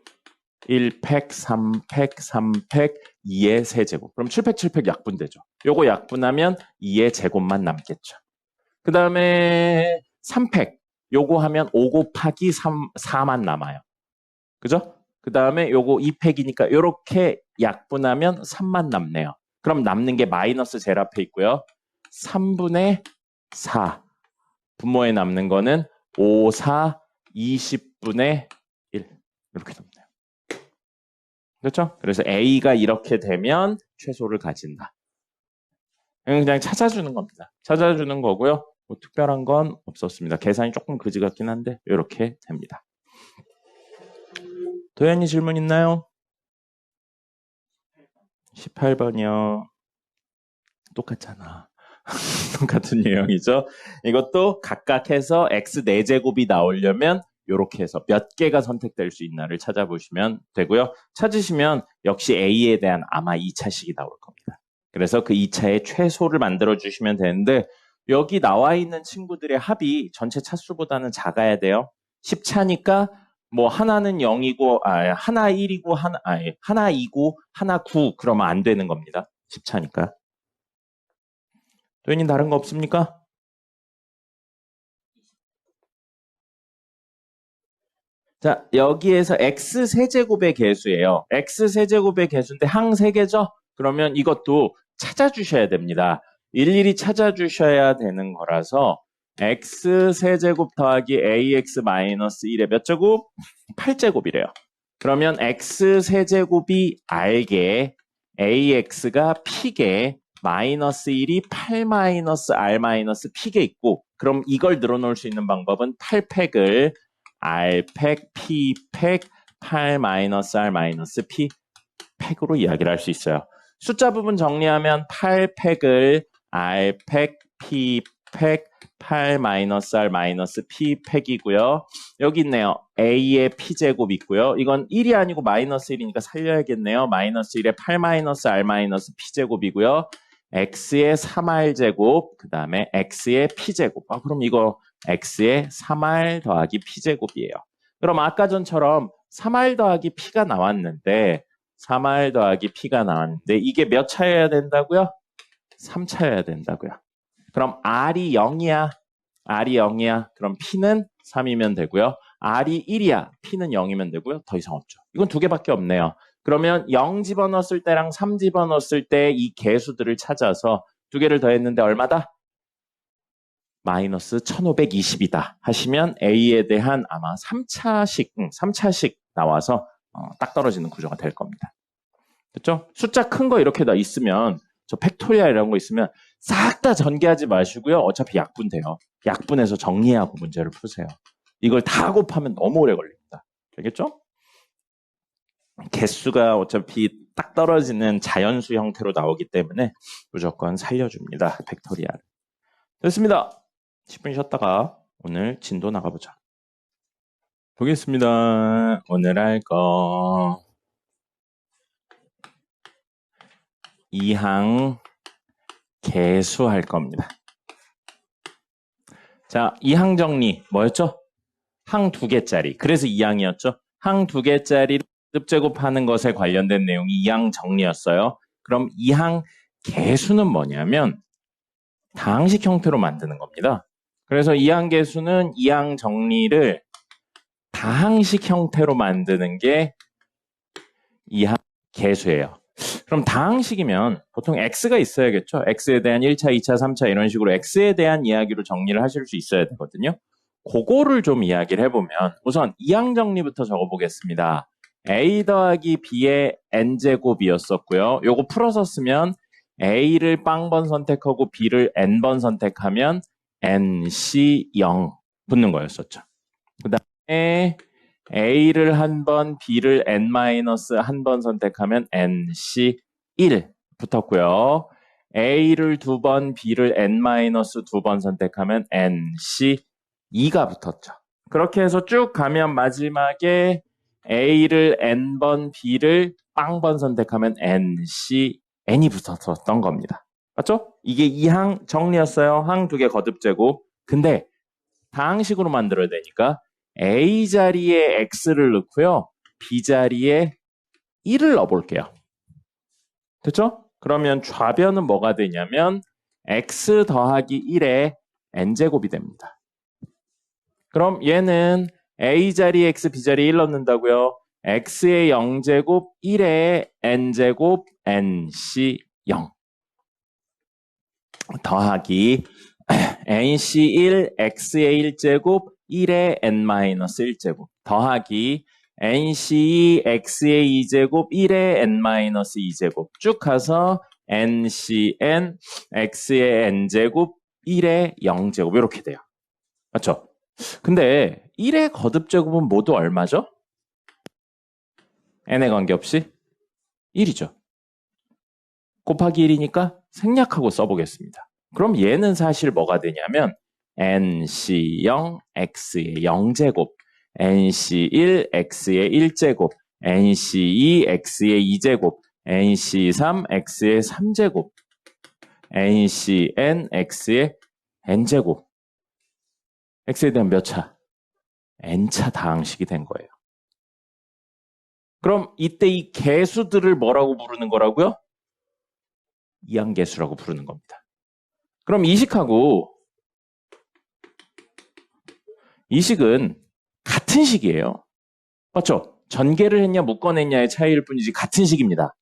[SPEAKER 1] 1팩, 3팩, 3팩, 2의 세제곱. 그럼 7팩, 7팩 약분되죠. 요거 약분하면 2의 제곱만 남겠죠. 그 다음에 3팩. 요거 하면 5 곱하기 4만 남아요. 그죠? 그 다음에 요거 2팩이니까 요렇게 약분하면 3만 남네요. 그럼 남는 게 마이너스 제일 앞에 있고요. 3분의 4. 분모에 남는 거는 5, 4, 20분의 1. 이렇게 남네요. 그렇죠? 그래서 A가 이렇게 되면 최소를 가진다. 그냥 찾아주는 겁니다. 찾아주는 거고요. 뭐 특별한 건 없었습니다. 계산이 조금 그지 같긴 한데 이렇게 됩니다. 도현이 질문 있나요? 18번이요. 똑같잖아. 똑같은 유형이죠. 이것도 각각 해서 x 4제곱이 나오려면 이렇게 해서 몇 개가 선택될 수 있나를 찾아보시면 되고요. 찾으시면 역시 A에 대한 아마 2차식이 나올 겁니다. 그래서 그 2차의 최소를 만들어 주시면 되는데 여기 나와 있는 친구들의 합이 전체 차수보다는 작아야 돼요. 10차니까 뭐 하나는 0이고 하나 1이고 하나 2고 하나 9 그러면 안 되는 겁니다. 십차니까. 도현이 다른 거 없습니까? 자, 여기에서 x 세제곱의 개수예요. x 세제곱의 개수인데 항 3개죠? 그러면 이것도 찾아주셔야 됩니다. 일일이 찾아주셔야 되는 거라서 x 세제곱 더하기 ax 마이너스 1의 몇 제곱? 8제곱이래요. 그러면 x 세제곱이 r개, ax가 p개, 마이너스 1이 8 마이너스 r 마이너스 p개 있고, 그럼 이걸 늘어놓을 수 있는 방법은 8팩을 r팩, p팩, 8 마이너스 r 마이너스 p 팩으로 이야기를 할 수 있어요. 숫자 부분 정리하면 8팩을 r팩, p팩, 8 마이너스 r 마이너스 p 팩이고요. 여기 있네요. a의 p제곱 있고요. 이건 1이 아니고 마이너스 1이니까 살려야겠네요. 마이너스 1의 8 마이너스 r 마이너스 p제곱이고요. x의 3r제곱, 그 다음에 x의 p제곱. 그럼 이거 x의 3r 더하기 p제곱이에요. 그럼 아까 전처럼 3r 더하기 p가 나왔는데 3r 더하기 p가 나왔는데 이게 몇 차여야 된다고요? 3차여야 된다고요. 그럼 r이 0이야. r이 0이야. 그럼 p는 3이면 되고요. r이 1이야. p는 0이면 되고요. 더 이상 없죠. 이건 두 개밖에 없네요. 그러면 0 집어넣었을 때랑 3 집어넣었을 때 이 개수들을 찾아서 두 개를 더했는데 얼마다? 마이너스 1520이다 하시면 A에 대한 아마 3차씩 나와서 딱 떨어지는 구조가 될 겁니다. 됐죠? 숫자 큰 거 이렇게 다 있으면 저 팩토리얼 이런 거 있으면 싹 다 전개하지 마시고요. 어차피 약분돼요. 약분해서 정리하고 문제를 푸세요. 이걸 다 곱하면 너무 오래 걸립니다. 알겠죠? 개수가 어차피 딱 떨어지는 자연수 형태로 나오기 때문에 무조건 살려줍니다. 팩토리얼. 됐습니다. 10분 쉬었다가 오늘 진도 나가보자. 보겠습니다. 오늘 할 거 2항 개수 할 겁니다. 자, 2항 정리 뭐였죠? 항 2개짜리. 그래서 2항이었죠. 항 2개짜리 습제곱하는 것에 관련된 내용이 2항 정리였어요. 그럼 2항 개수는 뭐냐면 다항식 형태로 만드는 겁니다. 그래서 2항 개수는 2항 정리를 다항식 형태로 만드는 게 2항 개수예요. 그럼 다항식이면 보통 x가 있어야겠죠. x에 대한 1차, 2차, 3차 이런 식으로 x에 대한 이야기로 정리를 하실 수 있어야 되거든요. 그거를 좀 이야기를 해보면 우선 2항 정리부터 적어보겠습니다. a 더하기 b의 n제곱이었었고요. 요거 풀어서 쓰면 a를 빵번 선택하고 b를 n번 선택하면 nc0 붙는 거였었죠. 그 다음에 a를 한 번, b를 n-1번 선택하면 nc1 붙었고요. a를 두 번, b를 n-2번 선택하면 nc2가 붙었죠. 그렇게 해서 쭉 가면 마지막에 a를 n번, b를 빵번 선택하면 n이 붙었던 겁니다. 맞죠? 이게 2항 정리였어요. 항 2개 거듭제곱. 근데 다항식으로 만들어야 되니까 A 자리에 X를 넣고요. B 자리에 1을 넣어볼게요. 됐죠? 그러면 좌변은 뭐가 되냐면 X 더하기 1에 N제곱이 됩니다. 그럼 얘는 A 자리에 X, B 자리에 1 넣는다고요. X의 0제곱, 1에 N제곱, NC0 더하기 NC1, X의 1제곱, 1에 N-1제곱 더하기 NC2, X의 2제곱, 1에 N-2제곱 쭉 가서 NCN, X의 N제곱, 1에 0제곱 이렇게 돼요. 맞죠? 근데 1의 거듭제곱은 모두 얼마죠? N에 관계없이 1이죠. 곱하기 1이니까 생략하고 써보겠습니다. 그럼 얘는 사실 뭐가 되냐면 NC0, X의 0제곱, NC1, X의 1제곱, NC2, X의 2제곱, NC3, X의 3제곱, NCN, X의 N제곱. X에 대한 몇 차? N차 다항식이 된 거예요. 그럼 이때 이 개수들을 뭐라고 부르는 거라고요? 이항계수라고 부르는 겁니다. 그럼 이식하고 이식은 같은 식이에요. 맞죠? 전개를 했냐 묶어냈냐의 차이일 뿐이지 같은 식입니다.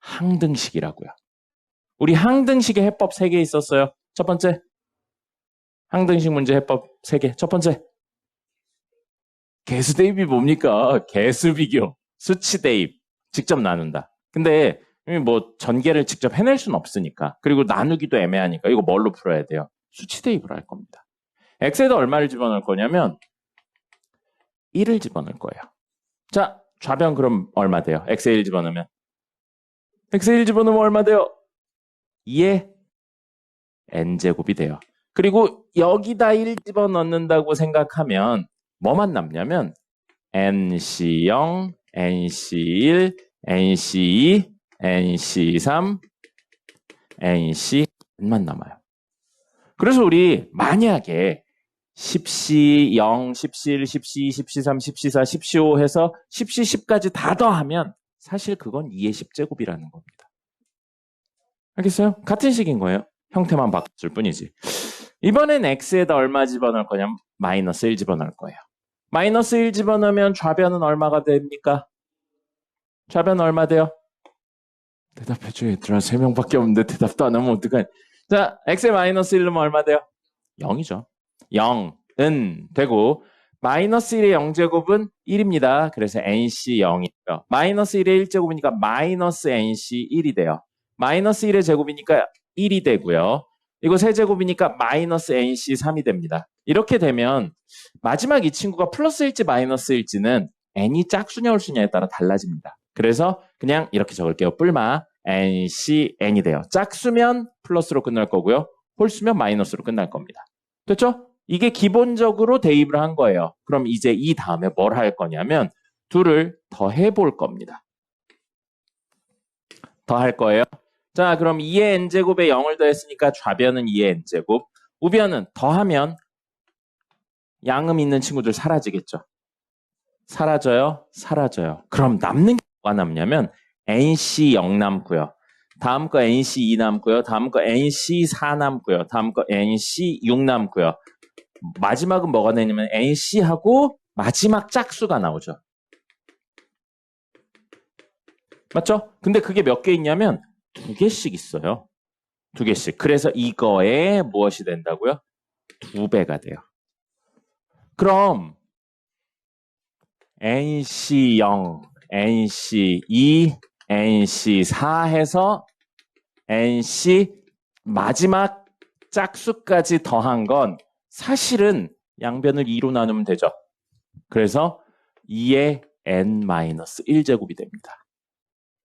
[SPEAKER 1] 항등식이라고요. 우리 항등식의 해법 3개 있었어요. 첫 번째, 항등식 문제 해법 3개. 첫 번째, 개수 대입이 뭡니까? 개수 비교, 수치 대입, 직접 나눈다. 근데 뭐 전개를 직접 해낼 수는 없으니까, 그리고 나누기도 애매하니까 이거 뭘로 풀어야 돼요? 수치 대입을 할 겁니다. x에다 얼마를 집어넣을 거냐면 1을 집어넣을 거예요. 자, 좌변 그럼 얼마 돼요? x에 1 집어넣으면 x에 1 집어넣으면 얼마 돼요? 2의 n제곱이 돼요. 그리고 여기다 1 집어넣는다고 생각하면 뭐만 남냐면 nc0, nc1, nc2, nc3, ncn만 남아요. 그래서 우리 만약에 10C 0, 10C1, 10C2, 10C3, 10C4, 10C5 해서 10C, 10까지 다 더하면 사실 그건 2의 10제곱이라는 겁니다. 알겠어요? 같은 식인 거예요. 형태만 바꿨을 뿐이지. 이번엔 x에다 얼마 집어넣을 거냐면 마이너스 1 집어넣을 거예요. 마이너스 1 집어넣으면 좌변은 얼마가 됩니까? 좌변은 얼마 돼요? 대답해줘 얘들아. 3명밖에 없는데 대답도 안 하면 어떡하냐. 자, x에 마이너스 1 넣으면 얼마 돼요? 0이죠. 0은 되고 마이너스 1의 0제곱은 1입니다. 그래서 nc 0이고요. 마이너스 1의 1제곱이니까 마이너스 nc 1이 돼요. 마이너스 1의 제곱이니까 1이 되고요. 이거 세제곱이니까 마이너스 nc 3이 됩니다. 이렇게 되면 마지막 이 친구가 플러스일지 마이너스일지는 n이 짝수냐 홀수냐에 따라 달라집니다. 그래서 그냥 이렇게 적을게요. 뿔마 nc n이 돼요. 짝수면 플러스로 끝날 거고요. 홀수면 마이너스로 끝날 겁니다. 됐죠? 이게 기본적으로 대입을 한 거예요. 그럼 이제 이 다음에 뭘 할 거냐면 둘을 더해 볼 겁니다. 더 할 거예요. 자, 그럼 2의 n제곱에 0을 더했으니까 좌변은 2의 n제곱, 우변은 더하면 양음 있는 친구들 사라지겠죠. 사라져요? 사라져요. 그럼 남는 게 뭐가 남냐면 nc 0 남고요. 다음 거 nc 2 남고요. 다음 거 nc 4 남고요. 다음 거 nc 6 남고요. 마지막은 뭐가 되냐면 nc하고 마지막 짝수가 나오죠. 맞죠? 근데 그게 몇 개 있냐면 2개씩 있어요. 2개씩. 그래서 이거에 무엇이 된다고요? 2배가 돼요. 그럼 nc0, nc2, nc4 해서 nc 마지막 짝수까지 더한 건 사실은 양변을 2로 나누면 되죠. 그래서 2의 n-1제곱이 됩니다.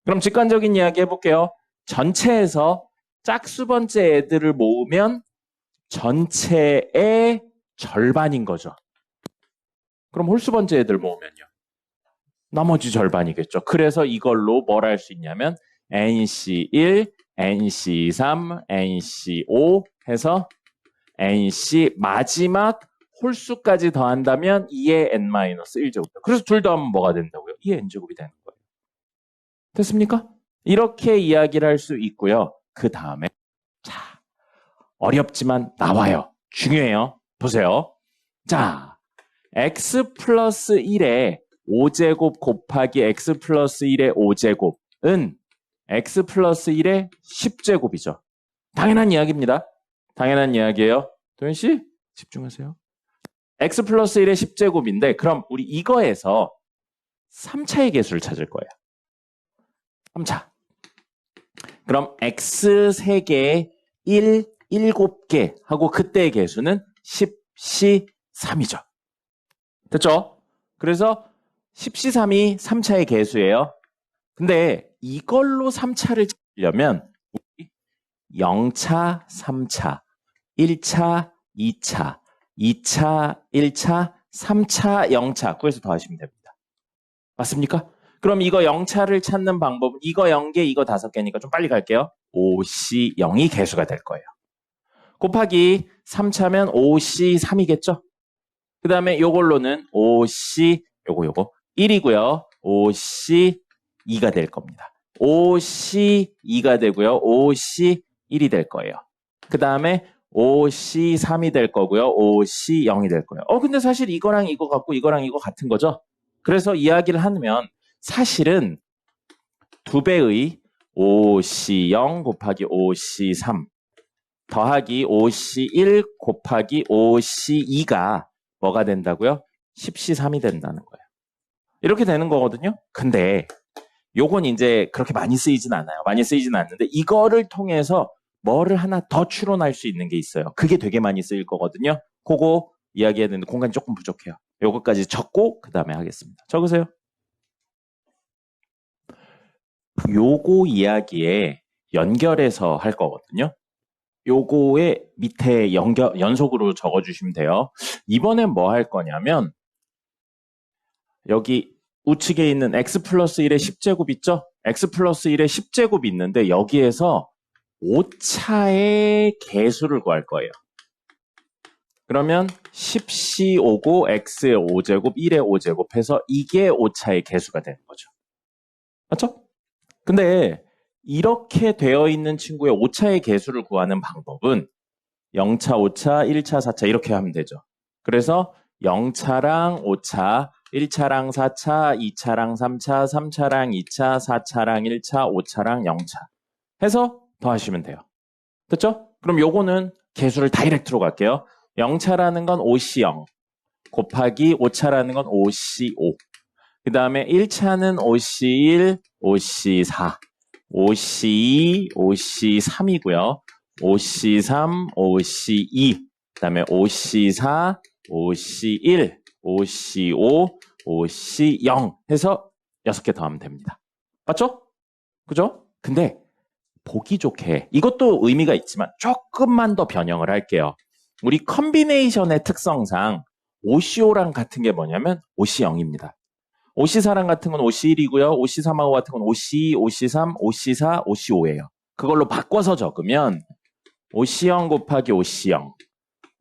[SPEAKER 1] 그럼 직관적인 이야기 해볼게요. 전체에서 짝수 번째 애들을 모으면 전체의 절반인 거죠. 그럼 홀수 번째 애들 모으면요. 나머지 절반이겠죠. 그래서 이걸로 뭘 할 수 있냐면 nc1, nc3, nc5 해서 nc 마지막 홀수까지 더한다면 2의 n-1제곱. 그래서 둘 더하면 뭐가 된다고요? 2의 n제곱이 되는 거예요. 됐습니까? 이렇게 이야기를 할 수 있고요. 그 다음에 자, 어렵지만 나와요. 중요해요. 보세요. 자, x 플러스 1의 5제곱 곱하기 x 플러스 1의 5제곱은 x 플러스 1의 10제곱이죠. 당연한 이야기입니다. 당연한 이야기예요. 도현씨 집중하세요. x 플러스 1의 10제곱인데 그럼 우리 이거에서 3차의 개수를 찾을 거예요. 3차. 그럼 x 3개, 1, 7개 하고 그때의 개수는 10c 3이죠. 됐죠? 그래서 10c 3이 3차의 개수예요. 근데 이걸로 3차를 찾으려면 0차, 3차, 1차, 2차, 2차, 1차, 3차, 0차 그래서 더하시면 됩니다. 맞습니까? 그럼 이거 0차를 찾는 방법은 이거 0개, 이거 5개니까 좀 빨리 갈게요. 5C 0이 개수가 될 거예요. 곱하기 3차면 5C 3이겠죠? 그 다음에 요걸로는 5C 요거 1이고요. OC2가 될 겁니다. OC2가 되고요. OC1이 될 거예요. 그 다음에 OC3이 될 거고요. OC0이 될 거예요. 근데 사실 이거랑 이거 같고 이거랑 이거 같은 거죠? 그래서 이야기를 하면 사실은 2배의 OC0 곱하기 OC3 더하기 OC1 곱하기 OC2가 뭐가 된다고요? 10C3이 된다는 거예요. 이렇게 되는 거거든요. 근데 요건 이제 그렇게 많이 쓰이진 않아요. 많이 쓰이진 않는데 이거를 통해서 뭐를 하나 더 추론할 수 있는 게 있어요. 그게 되게 많이 쓰일 거거든요. 그거 이야기해야 되는데 공간이 조금 부족해요. 요거까지 적고 그 다음에 하겠습니다. 적으세요. 요거 이야기에 연결해서 할 거거든요. 요거에 밑에 연속으로 적어주시면 돼요. 이번엔 뭐 할 거냐면 여기 우측에 있는 x 플러스 1의 10제곱 있죠? x 플러스 1의 10제곱이 있는데 여기에서 오차의 개수를 구할 거예요. 그러면 10C5고 x의 5제곱, 1의 5제곱 해서 이게 오차의 개수가 되는 거죠. 맞죠? 근데 이렇게 되어 있는 친구의 오차의 개수를 구하는 방법은 0차, 5차, 1차, 4차 이렇게 하면 되죠. 그래서 0차랑 5차, 1차랑 4차, 2차랑 3차, 3차랑 2차, 4차랑 1차, 5차랑 0차 해서 더하시면 돼요. 됐죠? 그럼 요거는 개수를 다이렉트로 갈게요. 0차라는 건 OC0 곱하기 5차라는 건 OC5 그 다음에 1차는 OC1, OC4 OC2, OC3이고요. OC3, OC2 그 다음에 OC4, OC1, OC5, OC0 해서 6개 더하면 됩니다. 맞죠? 그죠? 근데 보기 좋게 이것도 의미가 있지만 조금만 더 변형을 할게요. 우리 컨비네이션의 특성상 OC5랑 같은 게 뭐냐면 OC0입니다. OC4랑 같은 건 OC1이고요. OC3하고 같은 건 OC2, OC3, OC4, OC5예요. 그걸로 바꿔서 적으면 OC0 곱하기 OC0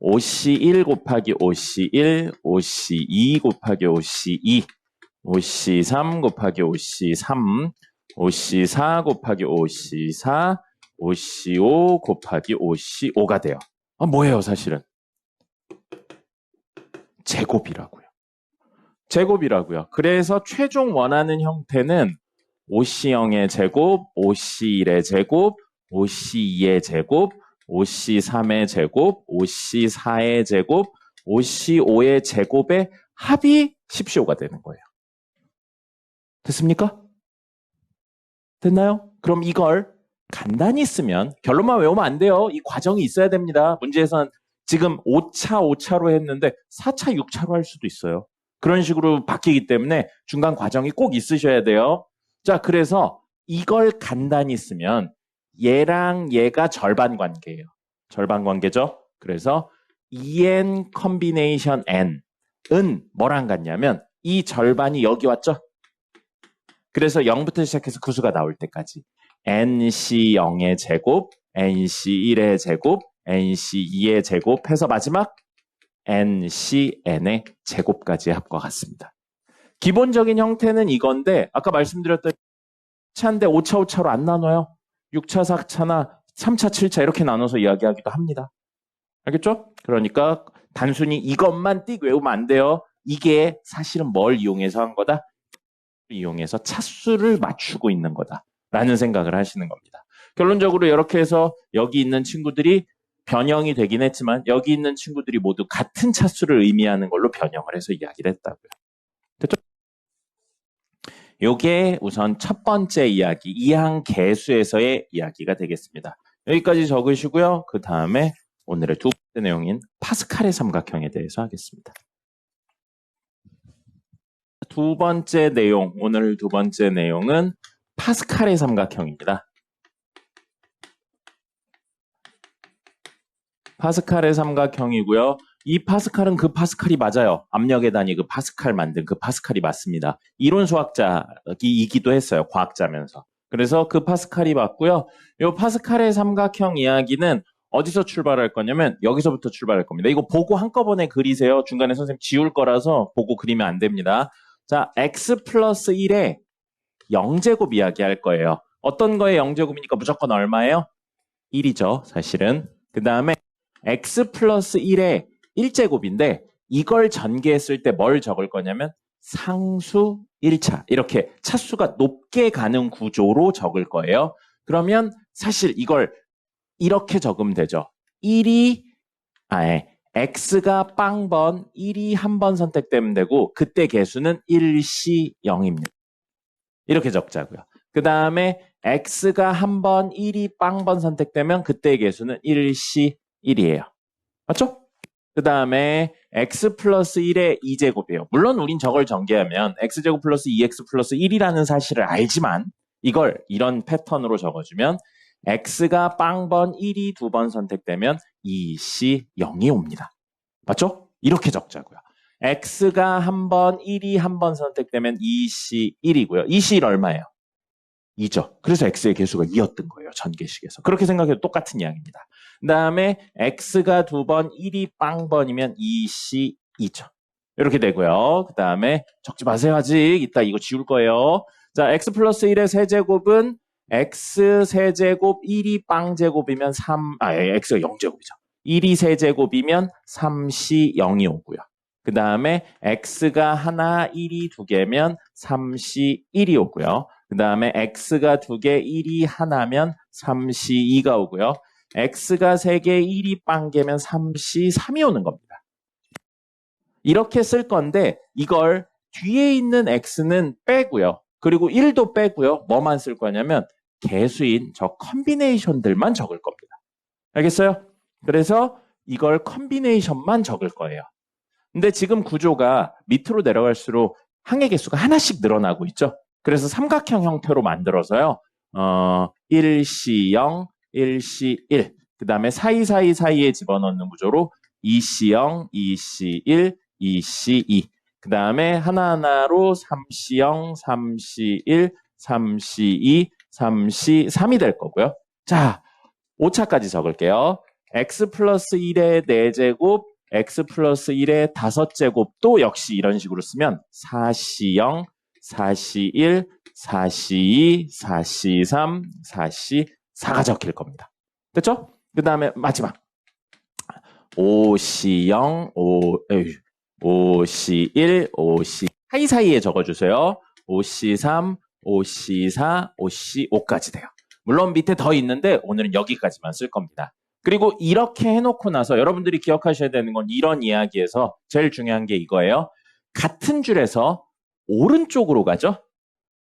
[SPEAKER 1] OC1 곱하기 OC1, OC2 곱하기 OC2, OC3 곱하기 OC3, OC4 곱하기 OC4, OC5 곱하기 OC5가 돼요. 뭐예요, 사실은? 제곱이라고요. 제곱이라고요. 그래서 최종 원하는 형태는 OC0의 제곱, OC1의 제곱, OC2의 제곱, OC3의 제곱, OC4의 제곱, OC5의 제곱의 합이 10C5가 되는 거예요. 됐습니까? 됐나요? 그럼 이걸 간단히 쓰면 결론만 외우면 안 돼요. 이 과정이 있어야 됩니다. 문제에서는 지금 5차로 했는데 4차, 6차로 할 수도 있어요. 그런 식으로 바뀌기 때문에 중간 과정이 꼭 있으셔야 돼요. 자, 그래서 이걸 간단히 쓰면 얘랑 얘가 절반 관계예요. 절반 관계죠. 그래서 EN 컨비네이션 N은 뭐랑 같냐면 이 절반이 여기 왔죠. 그래서 0부터 시작해서 구수가 나올 때까지 NC0의 제곱, NC1의 제곱, NC2의 제곱 해서 마지막 NCN의 제곱까지 합과 같습니다. 기본적인 형태는 이건데 아까 말씀드렸던 4차인데 5차, 5차로 안 나눠요. 6차, 4차나 3차, 7차 이렇게 나눠서 이야기하기도 합니다. 알겠죠? 그러니까 단순히 이것만 띡 외우면 안 돼요. 이게 사실은 뭘 이용해서 한 거다? 이용해서 차수를 맞추고 있는 거다라는 생각을 하시는 겁니다. 결론적으로 이렇게 해서 여기 있는 친구들이 변형이 되긴 했지만 여기 있는 친구들이 모두 같은 차수를 의미하는 걸로 변형을 해서 이야기를 했다고요. 됐죠? 요게 우선 첫 번째 이야기, 이항 계수에서의 이야기가 되겠습니다. 여기까지 적으시고요. 그 다음에 오늘의 두 번째 내용인 파스칼의 삼각형에 대해서 하겠습니다. 두 번째 내용, 오늘 두 번째 내용은 파스칼의 삼각형입니다. 파스칼의 삼각형이고요. 이 파스칼은 그 파스칼이 맞아요. 압력의 단위 그 파스칼 만든 그 파스칼이 맞습니다. 이론 수학자이기도 했어요. 과학자면서. 그래서 그 파스칼이 맞고요. 이 파스칼의 삼각형 이야기는 어디서 출발할 거냐면 여기서부터 출발할 겁니다. 이거 보고 한꺼번에 그리세요. 중간에 선생님 지울 거라서 보고 그리면 안 됩니다. 자, x 플러스 1에 0제곱 이야기할 거예요. 어떤 거에 0제곱이니까 무조건 얼마예요? 1이죠, 사실은. 그 다음에 x 플러스 1에 1제곱인데 이걸 전개했을 때 뭘 적을 거냐면 상수 1차. 이렇게 차수가 높게 가는 구조로 적을 거예요. 그러면 사실 이걸 이렇게 적으면 되죠. 1이 x가 빵번 1이 한 번 선택되면 되고 그때 개수는 1시 0입니다. 이렇게 적자고요. 그 다음에 x가 한 번 1이 빵번 선택되면 그때의 개수는 1시 1이에요. 맞죠? 그 다음에 x 플러스 1의 2제곱이에요. 물론 우린 저걸 전개하면 x제곱 플러스 2x 플러스 1이라는 사실을 알지만 이걸 이런 패턴으로 적어주면 x가 빵번 1이 두 번 선택되면 2시 0이 옵니다. 맞죠? 이렇게 적자고요. x가 한 번 1이 한 번 선택되면 2시 1이고요. 2시 1 얼마예요? 2죠. 그래서 x의 개수가 2였던 거예요. 전개식에서. 그렇게 생각해도 똑같은 이야기입니다. 그 다음에 x가 두 번 1이 빵번이면 2시 2죠. 이렇게 되고요. 그 다음에 적지 마세요. 아직 이따 이거 지울 거예요. 자, x 플러스 1의 세제곱은 x 세제곱 1이 빵제곱이면 x가 0제곱이죠. 1이 세제곱이면 3시 0이 오고요. 그 다음에 x가 하나 1이 두 개면 3시 1이 오고요. 그 다음에 x가 두 개 1이 하나면 3시 2가 오고요. x가 세 개 1이 빵개면 3시 3이 오는 겁니다. 이렇게 쓸 건데 이걸 뒤에 있는 x는 빼고요. 그리고 1도 빼고요. 뭐만 쓸 거냐면 개수인 저 컨비네이션들만 적을 겁니다. 알겠어요? 그래서 이걸 컨비네이션만 적을 거예요. 근데 지금 구조가 밑으로 내려갈수록 항의 개수가 하나씩 늘어나고 있죠. 그래서 삼각형 형태로 만들어서요. 1시 0, 1시 1. 그 다음에 사이에 집어넣는 구조로 2시 0, 2시 1, 2시 2. 그 다음에 하나하나로 3시 0, 3시 1, 3시 2, 3시 3이 될 거고요. 자, 5차까지 적을게요. x 플러스 1의 4제곱, x 플러스 1의 5제곱도 역시 이런 식으로 쓰면 4시 0, 4시 1, 4시 2, 4시 3, 4시 4가 적힐 겁니다. 됐죠? 그 다음에 마지막 5시 0, 5시 1, 5시 사이사이에 적어주세요. 5시 3, 5시 4, 5시 5까지 돼요. 물론 밑에 더 있는데 오늘은 여기까지만 쓸 겁니다. 그리고 이렇게 해놓고 나서 여러분들이 기억하셔야 되는 건 이런 이야기에서 제일 중요한 게 이거예요. 같은 줄에서 오른쪽으로 가죠.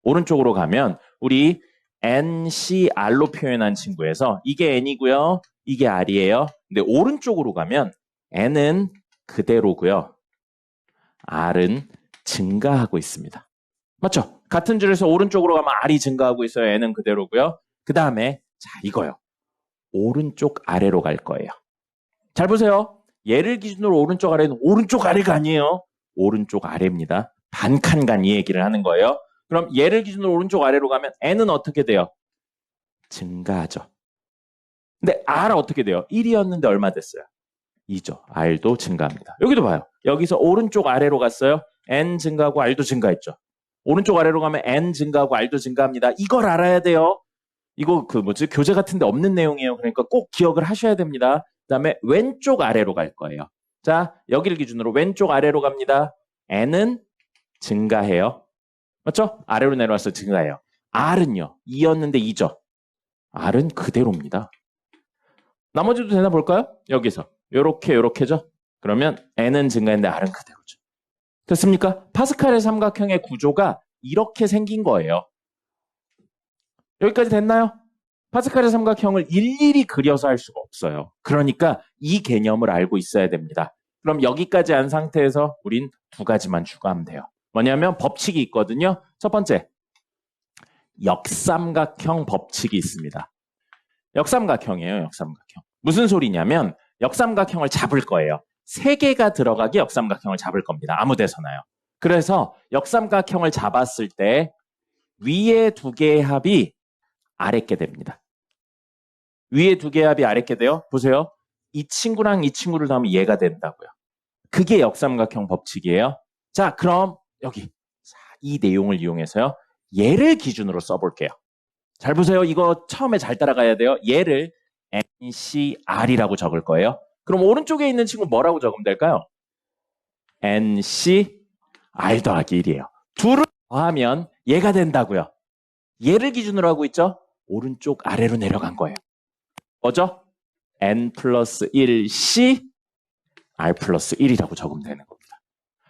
[SPEAKER 1] 오른쪽으로 가면 우리 NCR로 표현한 친구에서 이게 N이고요. 이게 R이에요. 근데 오른쪽으로 가면 N은 그대로고요. R은 증가하고 있습니다. 맞죠? 같은 줄에서 오른쪽으로 가면 R이 증가하고 있어요. N은 그대로고요. 그 다음에 자 이거요. 오른쪽 아래로 갈 거예요. 잘 보세요. 얘를 기준으로 오른쪽 아래는 오른쪽 아래가 아니에요. 오른쪽 아래입니다. 반칸간 이 얘기를 하는 거예요. 그럼 얘를 기준으로 오른쪽 아래로 가면 N은 어떻게 돼요? 증가하죠. 근데 R은 어떻게 돼요? 1이었는데 얼마 됐어요? 2죠. R도 증가합니다. 여기도 봐요. 여기서 오른쪽 아래로 갔어요. N 증가하고 R도 증가했죠. 오른쪽 아래로 가면 N 증가하고 R도 증가합니다. 이걸 알아야 돼요. 이거 교재 같은데 없는 내용이에요. 그러니까 꼭 기억을 하셔야 됩니다. 그 다음에 왼쪽 아래로 갈 거예요. 자, 여기를 기준으로 왼쪽 아래로 갑니다. N은 증가해요. 맞죠? 아래로 내려와서 증가해요. R은요. 2였는데 2죠. R은 그대로입니다. 나머지도 되나 볼까요? 여기서. 요렇게죠. 그러면 N은 증가했는데 R은 그대로죠. 됐습니까? 파스칼의 삼각형의 구조가 이렇게 생긴 거예요. 여기까지 됐나요? 파스칼의 삼각형을 일일이 그려서 할 수가 없어요. 그러니까 이 개념을 알고 있어야 됩니다. 그럼 여기까지 한 상태에서 우린 두 가지만 추가하면 돼요. 뭐냐면 법칙이 있거든요. 첫 번째, 역삼각형 법칙이 있습니다. 역삼각형이에요. 역삼각형. 무슨 소리냐면 역삼각형을 잡을 거예요. 세 개가 들어가게 역삼각형을 잡을 겁니다. 아무 데서나요. 그래서 역삼각형을 잡았을 때 위에 두 개의 합이 아랫게 됩니다. 위에 두 개의 합이 아랫게 돼요. 보세요. 이 친구랑 이 친구를 더하면 얘가 된다고요. 그게 역삼각형 법칙이에요. 자, 그럼 여기 이 내용을 이용해서요. 얘를 기준으로 써볼게요. 잘 보세요. 이거 처음에 잘 따라가야 돼요. 얘를 NCR이라고 적을 거예요. 그럼 오른쪽에 있는 친구 뭐라고 적으면 될까요? NCR 더하기 1이에요. 둘을 더하면 얘가 된다고요. 얘를 기준으로 하고 있죠? 오른쪽 아래로 내려간 거예요. 뭐죠? N 플러스 1C R 플러스 1이라고 적으면 되는 겁니다.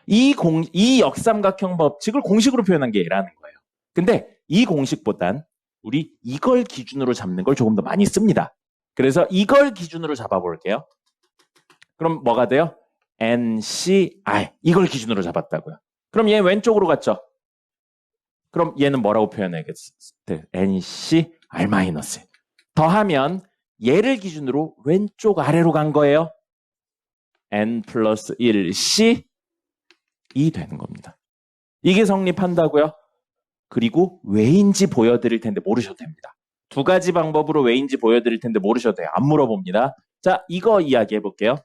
[SPEAKER 1] 이 역삼각형 법칙을 공식으로 표현한 게 얘라는 거예요. 근데 이 공식보단 우리 이걸 기준으로 잡는 걸 조금 더 많이 씁니다. 그래서 이걸 기준으로 잡아볼게요. 그럼 뭐가 돼요? NCR 이걸 기준으로 잡았다고요. 그럼 얘 왼쪽으로 갔죠? 그럼 얘는 뭐라고 표현해야겠어요? NCR 마이너스 더하면 얘를 기준으로 왼쪽 아래로 간 거예요. N 플러스 1C 이 되는 겁니다. 이게 성립한다고요? 그리고 왜인지 보여드릴 텐데 모르셔도 됩니다. 두 가지 방법으로 왜인지 보여드릴 텐데 모르셔도 돼요. 안 물어봅니다. 자, 이거 이야기해 볼게요.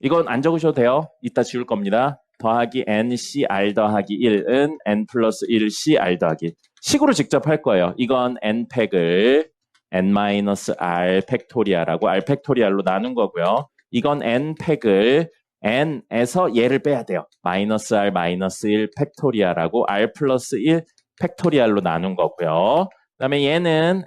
[SPEAKER 1] 이건 안 적으셔도 돼요. 이따 지울 겁니다. 더하기 NCR 더하기 1은 N 플러스 1CR 더하기 1. 식으로 직접 할 거예요. 이건 N팩을 N-R 팩토리아라고 R 팩토리알로 나눈 거고요. 이건 N팩을 N에서 얘를 빼야 돼요. 마이너스 R 마이너스 1 팩토리아라고 R 플러스 1 팩토리알로 나눈 거고요. 그 다음에 얘는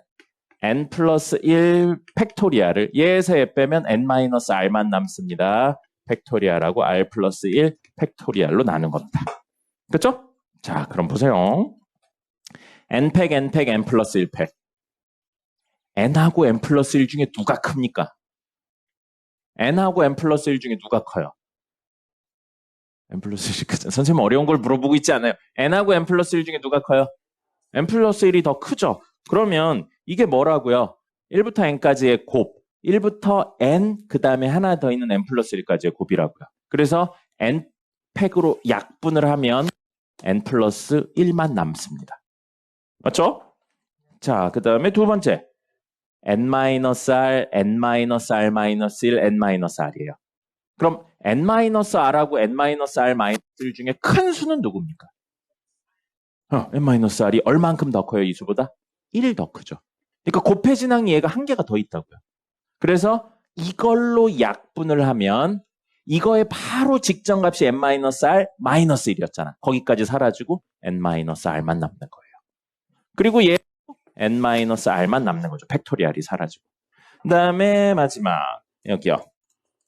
[SPEAKER 1] N 플러스 1 팩토리알을 얘에서 얘 빼면 N 마이너스 R만 남습니다. 팩토리알하고 R 플러스 1 팩토리알로 나눈 겁니다. 그렇죠? 자, 그럼 보세요. N팩, N팩, N 플러스 1팩. N하고 N 플러스 1 중에 누가 큽니까? N하고 N 플러스 1 중에 누가 커요? N 플러스 1이 크죠. 선생님 어려운 걸 물어보고 있지 않아요. N하고 N 플러스 1 중에 누가 커요? N 플러스 1이 더 크죠. 그러면 이게 뭐라고요? 1부터 N까지의 곱. 1부터 N, 그 다음에 하나 더 있는 N 플러스 1까지의 곱이라고요. 그래서 N팩으로 약분을 하면 N 플러스 1만 남습니다. 맞죠? 자, 그 다음에 두 번째. N-R, N-R-1, N-R이에요. 그럼 N-R하고 N-R-1 중에 큰 수는 누굽니까? N-R이 얼만큼 더 커요, 이 수보다? 1 더 크죠. 그러니까 곱해진항이 얘가 한 개가 더 있다고요. 그래서 이걸로 약분을 하면 이거의 바로 직전값이 N-R 마이너스 1이었잖아. 거기까지 사라지고 N-R만 남는 거예요. 그리고 얘 N-R만 남는 거죠. 팩토리알이 사라지고. 그 다음에 마지막 여기요.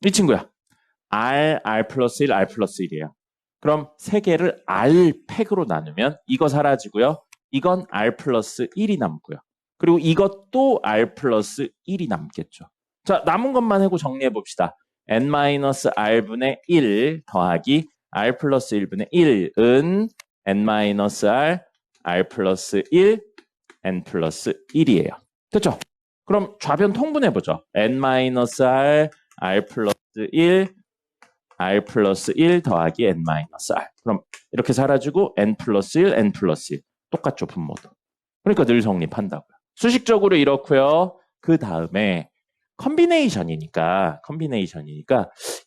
[SPEAKER 1] 이 친구야. R 플러스 1, R 플러스 1이에요. 그럼 세 개를 R 팩으로 나누면 이거 사라지고요. 이건 R 플러스 1이 남고요. 그리고 이것도 R 플러스 1이 남겠죠. 자, 남은 것만 하고 정리해 봅시다. N-R분의 1 더하기 R 플러스 1분의 1은 N-R, R 플러스 1, N 플러스 1이에요. 됐죠? 그럼 좌변 통분해보죠. N-R, R 플러스 1, R 플러스 1 더하기 N-R. 그럼 이렇게 사라지고 N 플러스 1, N 플러스 1. 똑같죠, 분모도. 그러니까 늘 성립한다고요. 수식적으로 이렇고요. 그 다음에 컨비네이션이니까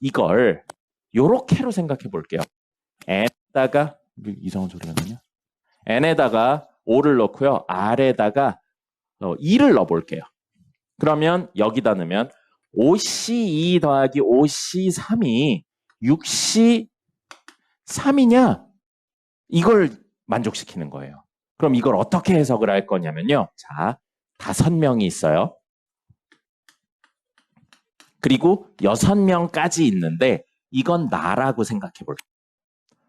[SPEAKER 1] 이걸 요렇게로 생각해 볼게요. N에다가 이상한 소리가 나냐? N에다가 5를 넣고요. R에다가 2를 넣어볼게요. 그러면 여기다 넣으면 5C2 더하기 5C3이 6C3이냐? 이걸 만족시키는 거예요. 그럼 이걸 어떻게 해석을 할 거냐면요. 자, 5명이 있어요. 그리고 6명까지 있는데 이건 나라고 생각해 볼게요.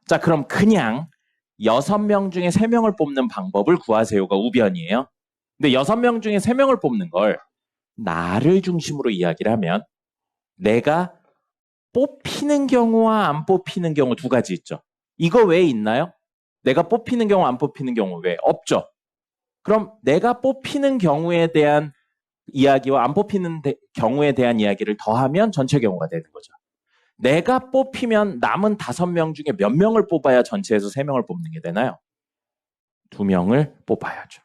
[SPEAKER 1] 자, 그럼 그냥 6명 중에 3명을 뽑는 방법을 구하세요가 우변이에요. 근데 6명 중에 3명을 뽑는 걸 나를 중심으로 이야기를 하면 내가 뽑히는 경우와 안 뽑히는 경우 두 가지 있죠. 이거 왜 있나요? 내가 뽑히는 경우 안 뽑히는 경우 왜? 없죠. 그럼 내가 뽑히는 경우에 대한 이야기와 안 뽑히는 경우에 대한 이야기를 더하면 전체 경우가 되는 거죠. 내가 뽑히면 남은 5명 중에 몇 명을 뽑아야 전체에서 3명을 뽑는 게 되나요? 2명을 뽑아야죠.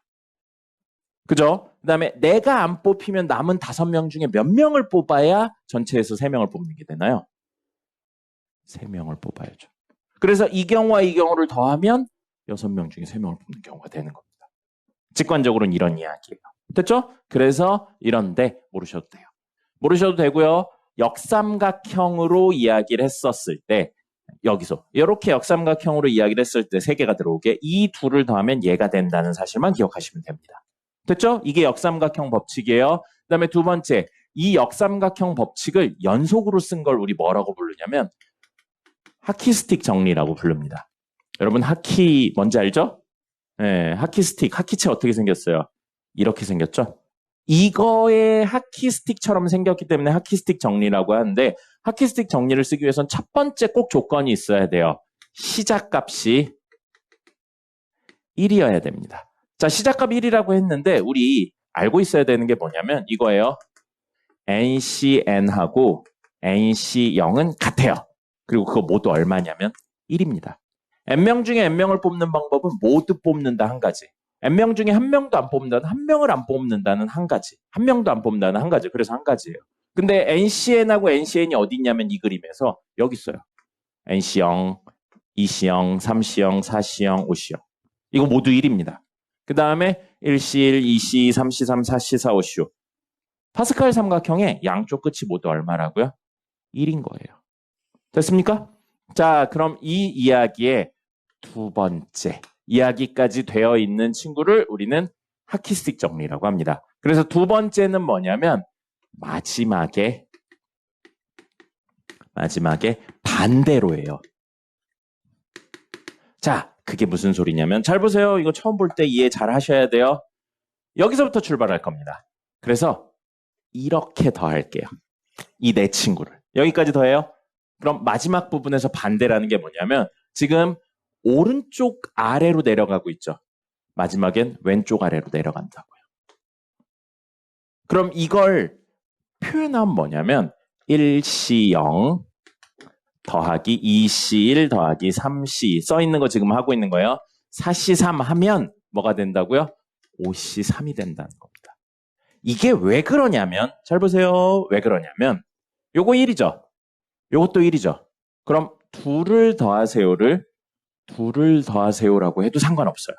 [SPEAKER 1] 그죠? 그 다음에 내가 안 뽑히면 남은 5명 중에 몇 명을 뽑아야 전체에서 3명을 뽑는 게 되나요? 3명을 뽑아야죠. 그래서 이 경우와 이 경우를 더하면 6명 중에 3명을 뽑는 경우가 되는 겁니다. 직관적으로는 이런 이야기예요. 됐죠? 그래서 이런데 모르셔도 돼요. 모르셔도 되고요. 역삼각형으로 이야기를 했었을 때 여기서 이렇게 역삼각형으로 이야기를 했을 때 3개가 들어오게 이 둘을 더하면 얘가 된다는 사실만 기억하시면 됩니다. 됐죠? 이게 역삼각형 법칙이에요. 그 다음에 두 번째, 이 역삼각형 법칙을 연속으로 쓴 걸 우리 뭐라고 부르냐면 하키스틱 정리라고 부릅니다. 여러분 하키 뭔지 알죠? 네, 하키스틱, 하키체 어떻게 생겼어요? 이렇게 생겼죠? 이거의 하키스틱처럼 생겼기 때문에 하키스틱 정리라고 하는데 하키스틱 정리를 쓰기 위해서는 첫 번째 꼭 조건이 있어야 돼요. 시작값이 1이어야 됩니다. 자, 시작값 1이라고 했는데 우리 알고 있어야 되는 게 뭐냐면 이거예요. NCN하고 NC0은 같아요. 그리고 그거 모두 얼마냐면 1입니다. N명 중에 N명을 뽑는 방법은 모두 뽑는다 한 가지. N명 중에 한 명도 안 뽑는다는 한 명을 안 뽑는다는 한 가지. 한 명도 안 뽑는다는 한 가지. 그래서 한 가지예요. 근데 NCN하고 NCN이 어디 있냐면 이 그림에서 여기 있어요. NC0, 2C0, 3C0, 4C0, 5C0. 이거 모두 1입니다. 그 다음에 1C1, 2C2, 3C3, 4C4, 5C5. 파스칼 삼각형의 양쪽 끝이 모두 얼마라고요? 1인 거예요. 됐습니까? 자, 그럼 이 이야기의 두 번째 이야기까지 되어 있는 친구를 우리는 하키스틱 정리라고 합니다. 그래서 두 번째는 뭐냐면 마지막에 반대로예요. 자, 그게 무슨 소리냐면 잘 보세요. 이거 처음 볼 때 이해 잘 하셔야 돼요. 여기서부터 출발할 겁니다. 그래서 이렇게 더할게요. 이 네 친구를. 여기까지 더해요. 그럼 마지막 부분에서 반대라는 게 뭐냐면 지금 오른쪽 아래로 내려가고 있죠. 마지막엔 왼쪽 아래로 내려간다고요. 그럼 이걸 표현하면 뭐냐면 1C0 더하기 2C1 더하기 3C 써 있는 거 지금 하고 있는 거예요. 4C3 하면 뭐가 된다고요? 5C3이 된다는 겁니다. 이게 왜 그러냐면 잘 보세요. 왜 그러냐면 요거 1이죠. 요것도 1이죠. 그럼 둘을 더하세요라고 해도 상관없어요.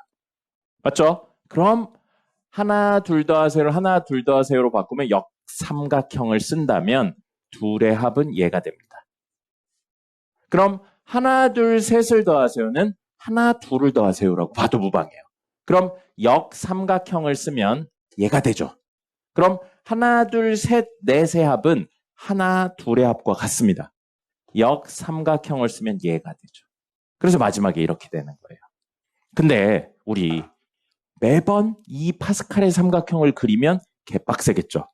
[SPEAKER 1] 맞죠? 그럼 하나, 둘 더하세요로 바꾸면 역삼각형을 쓴다면 둘의 합은 얘가 됩니다. 그럼 하나, 둘, 셋을 더하세요는 하나, 둘을 더하세요라고 봐도 무방해요. 그럼 역삼각형을 쓰면 얘가 되죠. 그럼 하나, 둘, 셋, 넷의 합은 하나, 둘의 합과 같습니다. 역삼각형을 쓰면 얘가 되죠. 그래서 마지막에 이렇게 되는 거예요. 근데 우리 매번 이 파스칼의 삼각형을 그리면 개빡세겠죠.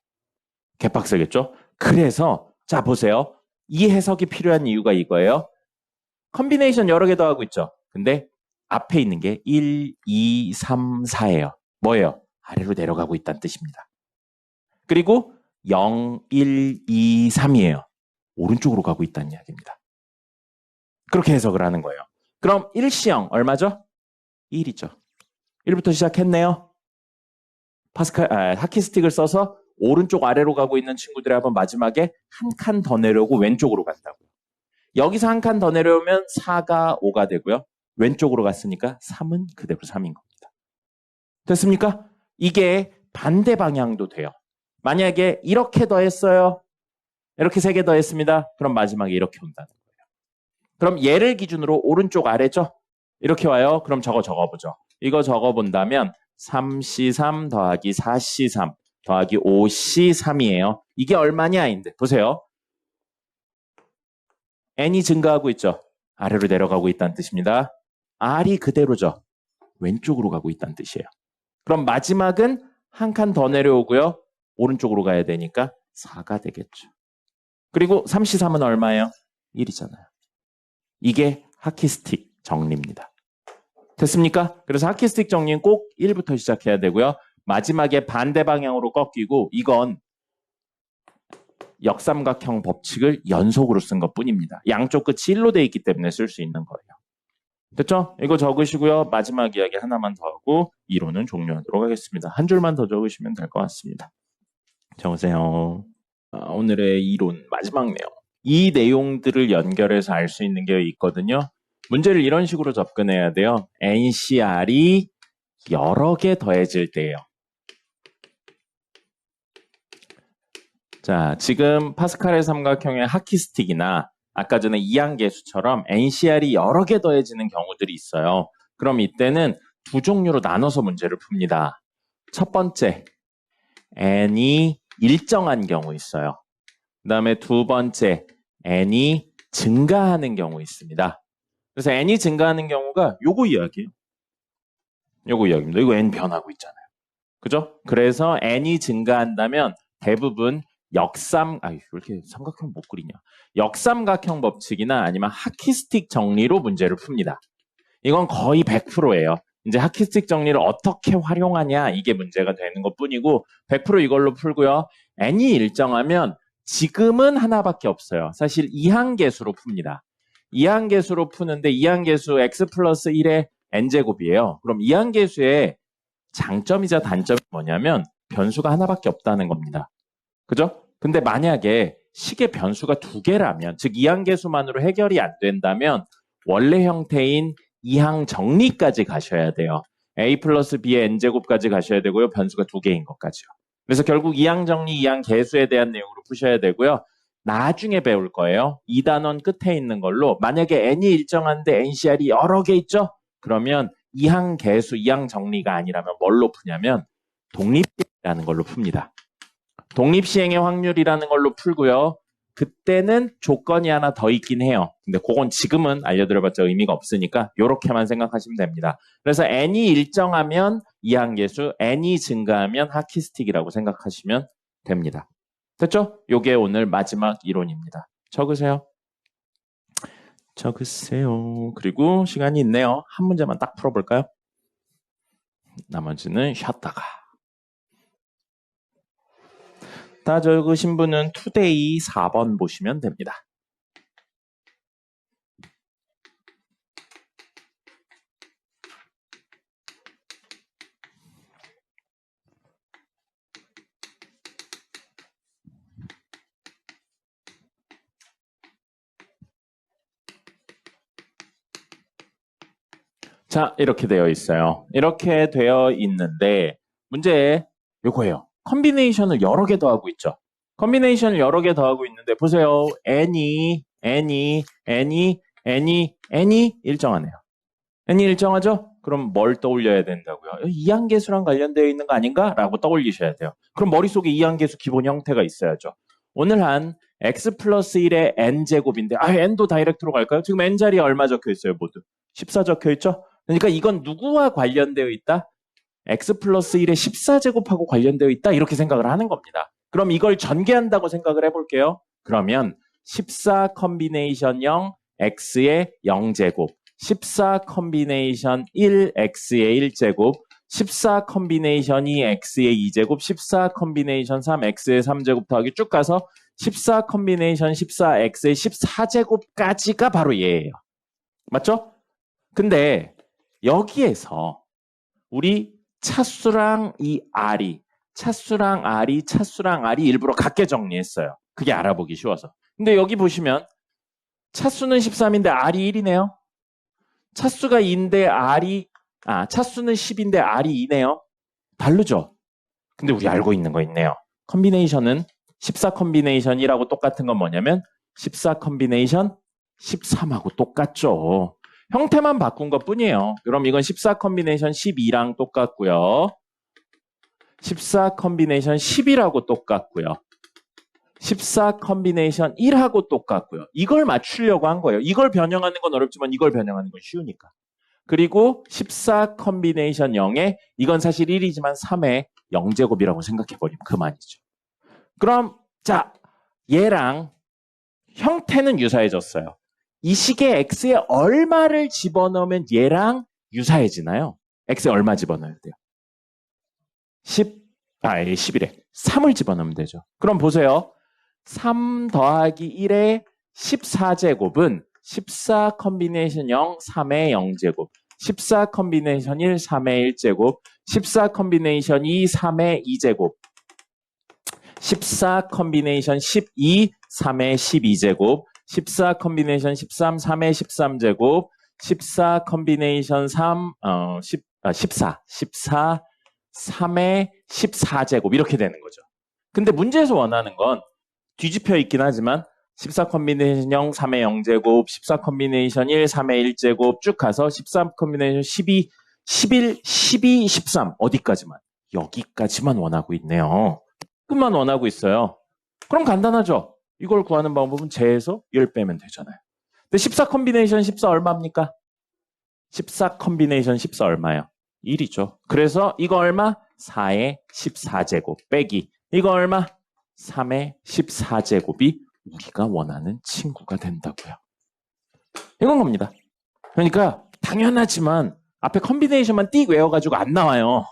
[SPEAKER 1] 그래서 자 보세요. 이 해석이 필요한 이유가 이거예요. 컨비네이션 여러 개 더하고 있죠. 근데 앞에 있는 게 1, 2, 3, 4예요. 뭐예요? 아래로 내려가고 있다는 뜻입니다. 그리고 0, 1, 2, 3이에요. 오른쪽으로 가고 있다는 이야기입니다. 그렇게 해석을 하는 거예요. 그럼 1C0 얼마죠? 1이죠. 1부터 시작했네요. 하키스틱을 써서 오른쪽 아래로 가고 있는 친구들의 합은 마지막에 한 칸 더 내려오고 왼쪽으로 간다고요. 여기서 한 칸 더 내려오면 4가 5가 되고요. 왼쪽으로 갔으니까 3은 그대로 3인 겁니다. 됐습니까? 이게 반대 방향도 돼요. 만약에 이렇게 더했어요. 이렇게 3개 더했습니다. 그럼 마지막에 이렇게 온다는 거예요. 그럼 얘를 기준으로 오른쪽 아래죠? 이렇게 와요. 그럼 저거 적어보죠. 이거 적어본다면 3C3 더하기 4C3 더하기 5C3이에요. 이게 얼마냐인데 보세요. n이 증가하고 있죠. 아래로 내려가고 있다는 뜻입니다. r이 그대로죠. 왼쪽으로 가고 있다는 뜻이에요. 그럼 마지막은 한 칸 더 내려오고요. 오른쪽으로 가야 되니까 4가 되겠죠. 그리고 3C3은 얼마예요? 1이잖아요. 이게 하키스틱 정리입니다. 됐습니까? 그래서 하키스틱 정리는 꼭 1부터 시작해야 되고요. 마지막에 반대 방향으로 꺾이고 이건 역삼각형 법칙을 연속으로 쓴 것뿐입니다. 양쪽 끝이 1로 돼 있기 때문에 쓸 수 있는 거예요. 됐죠? 이거 적으시고요. 마지막 이야기 하나만 더 하고 이론은 종료하도록 하겠습니다. 한 줄만 더 적으시면 될 것 같습니다. 적으세요. 오늘의 이론 마지막 내용. 이 내용들을 연결해서 알 수 있는 게 있거든요. 문제를 이런 식으로 접근해야 돼요. NCR이 여러 개 더해질 때예요. 자, 지금 파스칼의 삼각형의 하키스틱이나 아까 전에 이항계수처럼 NCR이 여러 개 더해지는 경우들이 있어요. 그럼 이때는 두 종류로 나눠서 문제를 풉니다. 첫 번째, n이 일정한 경우 있어요. 그 다음에 두 번째, n이 증가하는 경우 있습니다. 그래서 n이 증가하는 경우가 요거 이야기예요. 요거 이야기입니다. 이거 n 변하고 있잖아요. 그죠? 그래서 n이 증가한다면 대부분 왜 이렇게 삼각형 못 그리냐? 역삼각형 법칙이나 아니면 하키스틱 정리로 문제를 풉니다. 이건 거의 100%예요. 이제 하키스틱 정리를 어떻게 활용하냐 이게 문제가 되는 것 뿐이고 100% 이걸로 풀고요. n이 일정하면 지금은 하나밖에 없어요. 사실 이항계수로 풉니다. 이항계수로 푸는데 이항계수 x 플러스 1의 n제곱이에요. 그럼 이항계수의 장점이자 단점이 뭐냐면 변수가 하나밖에 없다는 겁니다. 그죠? 근데 만약에 식의 변수가 두 개라면, 즉 이항계수만으로 해결이 안 된다면 원래 형태인 이항 정리까지 가셔야 돼요. a 플러스 b의 n제곱까지 가셔야 되고요. 변수가 두 개인 것까지요. 그래서 결국 이항 정리, 이항 계수에 대한 내용으로 푸셔야 되고요. 나중에 배울 거예요. 2단원 끝에 있는 걸로 만약에 n이 일정한데 NCR이 여러 개 있죠? 그러면 이항 계수, 이항 정리가 아니라면 뭘로 푸냐면 독립시행이라는 걸로 풉니다. 독립시행의 확률이라는 걸로 풀고요. 그때는 조건이 하나 더 있긴 해요. 근데 그건 지금은 알려드려봤자 의미가 없으니까 이렇게만 생각하시면 됩니다. 그래서 n이 일정하면 이항계수, n이 증가하면 하키스틱이라고 생각하시면 됩니다. 됐죠? 요게 오늘 마지막 이론입니다. 적으세요. 적으세요. 그리고 시간이 있네요. 한 문제만 딱 풀어볼까요? 나머지는 쉬었다가. 다 적으신 분은 투데이 4번 보시면 됩니다. 자, 이렇게 되어 있어요. 이렇게 되어 있는데 문제 요거예요. 컨비네이션을 여러 개 더하고 있죠. 컨비네이션을 여러 개 더하고 있는데 보세요. n이 일정하네요. n이 일정하죠? 그럼 뭘 떠올려야 된다고요? 이항계수랑 관련되어 있는 거 아닌가? 라고 떠올리셔야 돼요. 그럼 머릿속에 이항계수 기본 형태가 있어야죠. 오늘 한 x 플러스 1의 n제곱인데 n도 다이렉트로 갈까요? 지금 n자리에 얼마 적혀 있어요 모두? 14 적혀 있죠? 그러니까 이건 누구와 관련되어 있다? x 플러스 1의 14제곱하고 관련되어 있다 이렇게 생각을 하는 겁니다. 그럼 이걸 전개한다고 생각을 해볼게요. 그러면 14 컨비네이션 0 x의 0제곱 14 컨비네이션 1 x의 1제곱 14 컨비네이션 2 x의 2제곱 14 컨비네이션 3 x의 3제곱 더하기 쭉 가서 14 컨비네이션 14 x의 14제곱까지가 바로 얘예요. 맞죠? 근데 여기에서 우리 차수랑 이 R이 일부러 같게 정리했어요. 그게 알아보기 쉬워서. 근데 여기 보시면 차수는 13인데 R이 1이네요. 차수가 2인데 차수는 10인데 R이 2네요. 다르죠? 근데 우리 알고 있는 거 있네요. 컨비네이션은 14 컨비네이션이라고 똑같은 건 뭐냐면 14 컨비네이션 13하고 똑같죠. 형태만 바꾼 것 뿐이에요. 그럼 이건 14 컨비네이션 12랑 똑같고요. 14 컨비네이션 10이라고 똑같고요. 14 컨비네이션 1하고 똑같고요. 이걸 맞추려고 한 거예요. 이걸 변형하는 건 어렵지만 이걸 변형하는 건 쉬우니까. 그리고 14 컨비네이션 0에 이건 사실 1이지만 3의 0제곱이라고 생각해버리면 그만이죠. 그럼 자 얘랑 형태는 유사해졌어요. 이 식에 x에 얼마를 집어넣으면 얘랑 유사해지나요? x에 얼마 집어넣어야 돼요? 10이래. 3을 집어넣으면 되죠. 그럼 보세요. 3 더하기 1의 14제곱은 14 컨비네이션 0, 3의 0제곱. 14 컨비네이션 1, 3의 1제곱. 14 컨비네이션 2, 3의 2제곱. 14 컨비네이션 12, 3의 12제곱. 14 컨비네이션 13, 3의 13제곱, 14 컨비네이션 3, 14, 3의 14제곱 이렇게 되는 거죠. 근데 문제에서 원하는 건 뒤집혀 있긴 하지만 14 컨비네이션 0, 3의 0제곱, 14 컨비네이션 1, 3의 1제곱 쭉 가서 13 컨비네이션 12, 11, 12, 13 어디까지만? 여기까지만 원하고 있네요. 끝만 원하고 있어요. 그럼 간단하죠? 이걸 구하는 방법은 제에서 1 빼면 되잖아요. 근데 14 컨비네이션 14 얼마입니까? 14 컨비네이션 14 얼마예요? 1이죠. 그래서 이거 얼마? 4의 14제곱 빼기 이거 얼마? 3의 14제곱이 우리가 원하는 친구가 된다고요. 이건 겁니다. 그러니까 당연하지만 앞에 컨비네이션만 띡 외워가지고 안 나와요.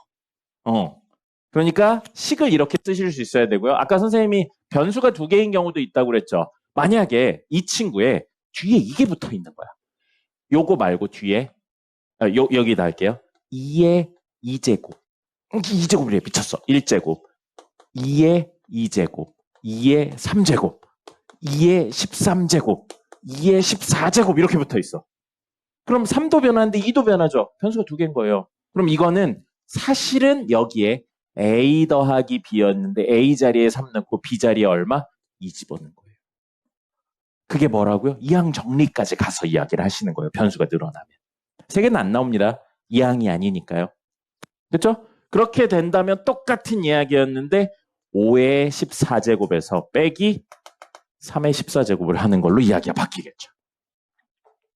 [SPEAKER 1] 그러니까 식을 이렇게 쓰실 수 있어야 되고요. 아까 선생님이 변수가 2개인 경우도 있다고 그랬죠. 만약에 이 친구에 뒤에 이게 붙어 있는 거야. 요거 말고 뒤에 여기다 할게요. 2의 2제곱 2제곱이래 미쳤어. 1제곱 2의 2제곱 2의 3제곱 2의 13제곱 2의 14제곱 이렇게 붙어 있어. 그럼 3도 변하는데 2도 변하죠. 변수가 2개인 거예요. 그럼 이거는 사실은 여기에 A 더하기 B였는데 A 자리에 3 넣고 B 자리에 얼마? 2 집어넣는 거예요. 그게 뭐라고요? 이항 정리까지 가서 이야기를 하시는 거예요. 변수가 늘어나면. 3개는 안 나옵니다. 이항이 아니니까요. 그렇죠? 그렇게 된다면 똑같은 이야기였는데 5의 14제곱에서 빼기 3의 14제곱을 하는 걸로 이야기가 바뀌겠죠.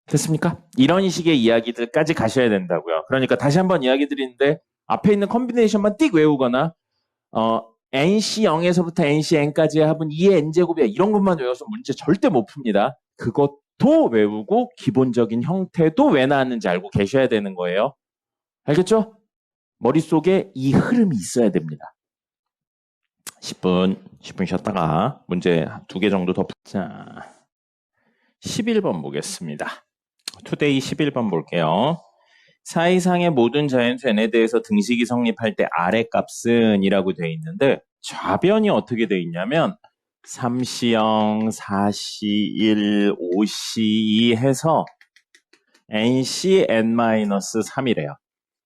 [SPEAKER 1] 됐습니까? 이런 식의 이야기들까지 가셔야 된다고요. 그러니까 다시 한번 이야기 드리는데 앞에 있는 컨비네이션만 띡 외우거나 NC 0에서부터 NC N까지의 합은 2의 N제곱이야. 이런 것만 외워서 문제 절대 못 풉니다. 그것도 외우고 기본적인 형태도 왜 나왔는지 알고 계셔야 되는 거예요. 알겠죠? 머릿속에 이 흐름이 있어야 됩니다. 10분 쉬었다가 문제 2개 정도 더 자, 11번 보겠습니다. 투데이 11번 볼게요. 4 이상의 모든 자연수 n에 대해서 등식이 성립할 때 아래 값은 이라고 되어 있는데 좌변이 어떻게 되어 있냐면 3C0, 4C1, 5C2 해서 NC n-3이래요.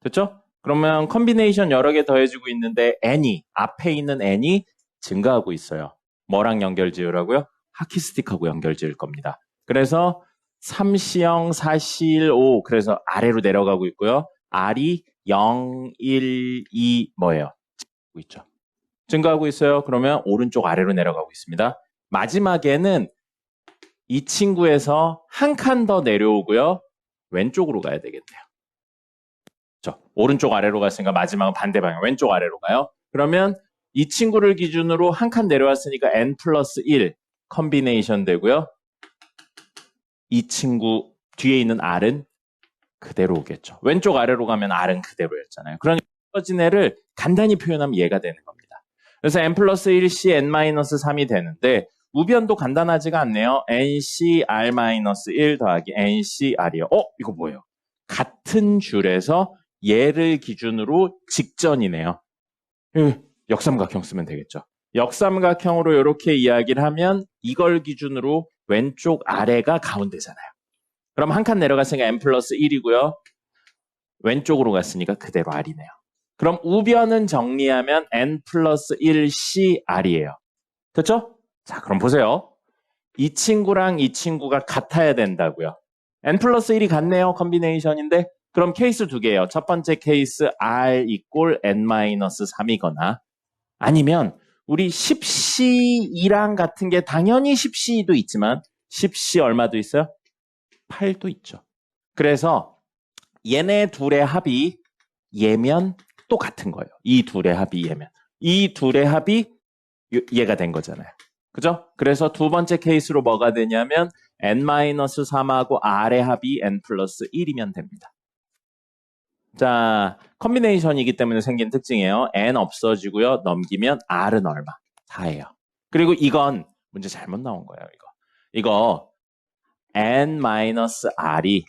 [SPEAKER 1] 됐죠? 그러면 컨비네이션 여러 개 더해지고 있는데 n이 앞에 있는 n이 증가하고 있어요. 뭐랑 연결 지으라고요? 하키스틱하고 연결 지을 겁니다. 그래서 3C0, 4C1, 5 그래서 아래로 내려가고 있고요. R이 0, 1, 2 뭐예요? 있죠. 증가하고 있어요. 그러면 오른쪽 아래로 내려가고 있습니다. 마지막에는 이 친구에서 한 칸 더 내려오고요. 왼쪽으로 가야 되겠네요. 오른쪽 아래로 갔으니까 마지막은 반대 방향 왼쪽 아래로 가요. 그러면 이 친구를 기준으로 한 칸 내려왔으니까 n 플러스 1 컨비네이션 되고요. 이 친구 뒤에 있는 R은 그대로 오겠죠. 왼쪽 아래로 가면 R은 그대로였잖아요. 그러니까 떨어진 애를 간단히 표현하면 얘가 되는 겁니다. 그래서 n 플러스 1C n-3이 되는데 우변도 간단하지가 않네요. ncr-1 더하기 ncr이요. 이거 뭐예요? 같은 줄에서 얘를 기준으로 직전이네요. 역삼각형 쓰면 되겠죠. 역삼각형으로 이렇게 이야기를 하면 이걸 기준으로 왼쪽 아래가 가운데잖아요. 그럼 한 칸 내려갔으니까 n 플러스 1이고요. 왼쪽으로 갔으니까 그대로 r이네요. 그럼 우변은 정리하면 n 플러스 1c r이에요. 됐죠? 자, 그럼 보세요. 이 친구랑 이 친구가 같아야 된다고요. n 플러스 1이 같네요. 컨비네이션인데 그럼 케이스 2개예요. 첫 번째 케이스 r 이꼴 n-3이거나 아니면 우리 10C2랑 같은 게 당연히 10C도 있지만 10C 얼마도 있어요? 8도 있죠. 그래서 얘네 둘의 합이 얘면 또 같은 거예요. 이 둘의 합이 얘면. 이 둘의 합이 얘가 된 거잖아요. 그죠? 그래서 두 번째 케이스로 뭐가 되냐면 n-3하고 r의 합이 n 플러스 1이면 됩니다. 자, 컨비네이션이기 때문에 생긴 특징이에요. n 없어지고요. 넘기면 r은 얼마? 4예요. 그리고 이건 문제 잘못 나온 거예요. 이거 n-r이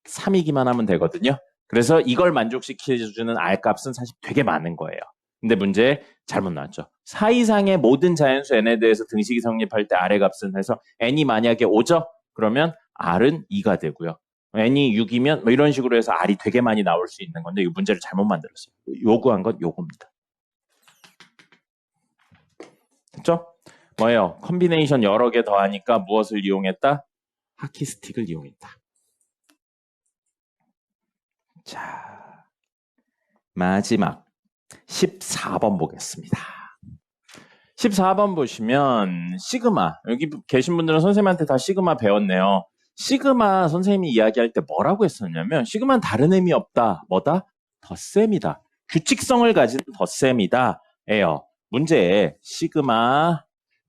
[SPEAKER 1] 3이기만 하면 되거든요. 그래서 이걸 만족시켜주는 r 값은 사실 되게 많은 거예요. 근데 문제 잘못 나왔죠. 4 이상의 모든 자연수 n에 대해서 등식이 성립할 때 r의 값은 해서 n이 만약에 5죠? 그러면 r은 2가 되고요. n이 6이면 뭐 이런 식으로 해서 r이 되게 많이 나올 수 있는 건데 이 문제를 잘못 만들었어요. 요구한 건 요겁니다. 됐죠? 뭐예요? 컨비네이션 여러 개 더하니까 무엇을 이용했다? 하키스틱을 이용했다. 자, 마지막 14번 보겠습니다. 14번 보시면 시그마, 여기 계신 분들은 선생님한테 다 시그마 배웠네요. 시그마 선생님이 이야기할 때 뭐라고 했었냐면 시그마는 다른 의미 없다. 뭐다? 덧셈이다. 규칙성을 가진 덧셈이다. 예요. 문제에 시그마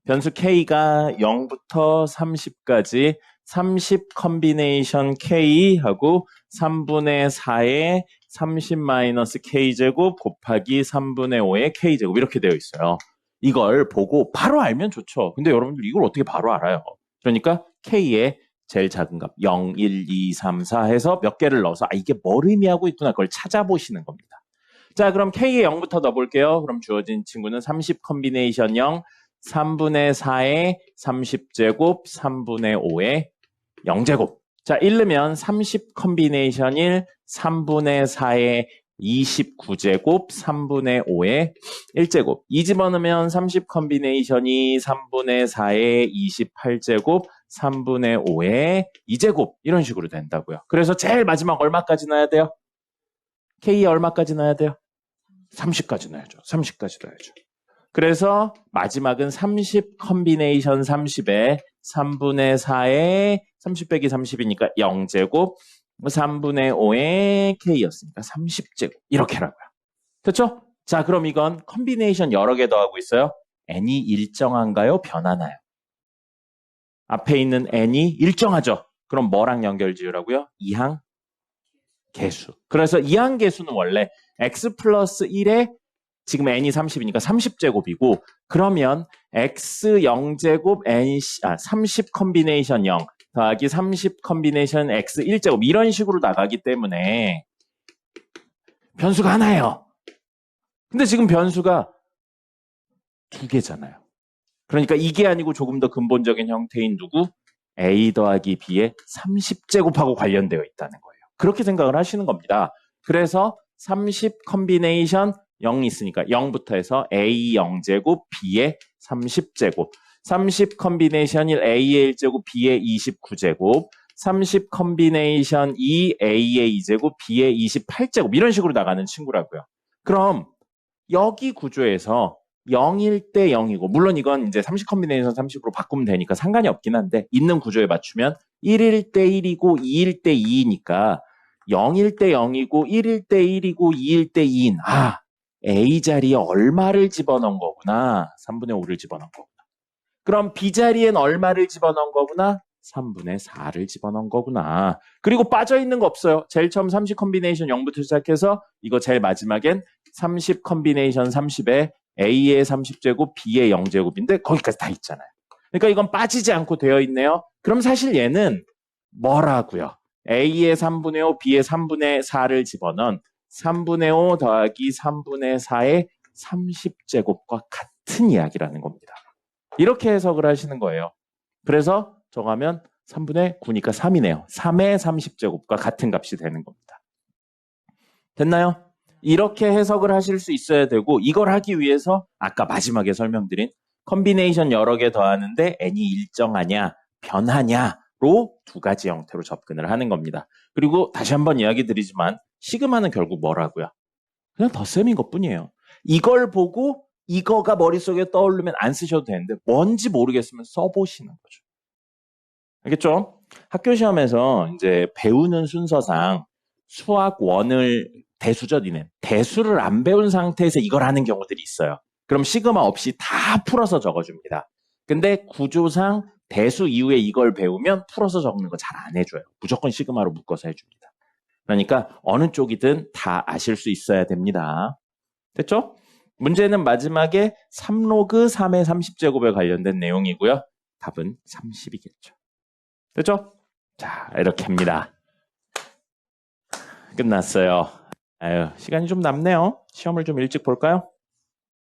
[SPEAKER 1] 변수 K가 0부터 30까지 30 컨비네이션 K하고 3분의 4의 30 K제곱 곱하기 3분의 5의 K제곱 이렇게 되어 있어요. 이걸 보고 바로 알면 좋죠. 근데 여러분들 이걸 어떻게 바로 알아요? 그러니까 K의 제일 작은 값 0, 1, 2, 3, 4 해서 몇 개를 넣어서 이게 뭘 의미하고 있구나 그걸 찾아보시는 겁니다. 자, 그럼 K의 0부터 넣어볼게요. 그럼 주어진 친구는 30 컨비네이션 0, 3분의 4의 30제곱, 3분의 5의 0제곱. 자, 1 넣으면 30 컨비네이션 1, 3분의 4의 29제곱, 3분의 5의 1제곱. 2 집어넣으면 30 컨비네이션 2, 3분의 4의 28제곱, 3분의 5의 2제곱. 이런 식으로 된다고요. 그래서 제일 마지막 얼마까지 넣어야 돼요? K에 얼마까지 넣어야 돼요? 30까지 넣어야죠. 30까지 넣어야죠. 그래서 마지막은 30 컨비네이션 30에 3분의 4에 30 빼기 30이니까 0제곱 3분의 5의 K였으니까 30제곱 이렇게라고요. 됐죠? 자, 그럼 이건 컨비네이션 여러 개 더하고 있어요. n이 일정한가요? 변하나요? 앞에 있는 n이 일정하죠. 그럼 뭐랑 연결 지으라고요? 이항 계수. 그래서 이항 계수는 원래 x 플러스 1에 지금 n이 30이니까 30제곱이고 그러면 x 0제곱 n 30 컨비네이션 0 더하기 30 컨비네이션 x 1제곱 이런 식으로 나가기 때문에 변수가 하나예요. 근데 지금 변수가 두 개잖아요. 그러니까 이게 아니고 조금 더 근본적인 형태인 누구? a 더하기 b의 30제곱하고 관련되어 있다는 거예요. 그렇게 생각을 하시는 겁니다. 그래서 30 컨비네이션 0이 있으니까 0부터 해서 a 0제곱 b의 30제곱 30 컨비네이션 1 a의 1제곱 b의 29제곱 30 컨비네이션 2 a의 2제곱 b의 28제곱 이런 식으로 나가는 친구라고요. 그럼 여기 구조에서 0일 때 0이고 물론 이건 이제 30 컨비네이션 30으로 바꾸면 되니까 상관이 없긴 한데 있는 구조에 맞추면 1일 때 1이고 2일 때 2이니까 0일 때 0이고 1일 때 1이고 2일 때 2인 A 자리에 얼마를 집어넣은 거구나. 3분의 5를 집어넣은 거구나. 그럼 B 자리엔 얼마를 집어넣은 거구나. 3분의 4를 집어넣은 거구나. 그리고 빠져있는 거 없어요. 제일 처음 30 컨비네이션 0부터 시작해서 이거 제일 마지막엔 30 컨비네이션 30에 A의 30제곱, B의 0제곱인데 거기까지 다 있잖아요. 그러니까 이건 빠지지 않고 되어 있네요. 그럼 사실 얘는 뭐라고요? A의 3분의 5, B의 3분의 4를 집어넣은 3분의 5 더하기 3분의 4의 30제곱과 같은 이야기라는 겁니다. 이렇게 해석을 하시는 거예요. 그래서 저거 하면 3분의 9니까 3이네요. 3의 30제곱과 같은 값이 되는 겁니다. 됐나요? 이렇게 해석을 하실 수 있어야 되고 이걸 하기 위해서 아까 마지막에 설명드린 컨비네이션 여러 개 더하는데 n이 일정하냐, 변하냐로 두 가지 형태로 접근을 하는 겁니다. 그리고 다시 한번 이야기 드리지만 시그마는 결국 뭐라고요? 그냥 덧셈인 것뿐이에요. 이걸 보고 이거가 머릿속에 떠오르면 안 쓰셔도 되는데 뭔지 모르겠으면 써보시는 거죠. 알겠죠? 학교 시험에서 이제 배우는 순서상 수학 원을 대수죠, 니네. 대수를 안 배운 상태에서 이걸 하는 경우들이 있어요. 그럼 시그마 없이 다 풀어서 적어줍니다. 근데 구조상 대수 이후에 이걸 배우면 풀어서 적는 거 잘 안 해줘요. 무조건 시그마로 묶어서 해줍니다. 그러니까 어느 쪽이든 다 아실 수 있어야 됩니다. 됐죠? 문제는 마지막에 3로그 3의 30제곱에 관련된 내용이고요. 답은 30이겠죠. 됐죠? 자, 이렇게 합니다. 끝났어요. 아유, 시간이 좀 남네요. 시험을 좀 일찍 볼까요?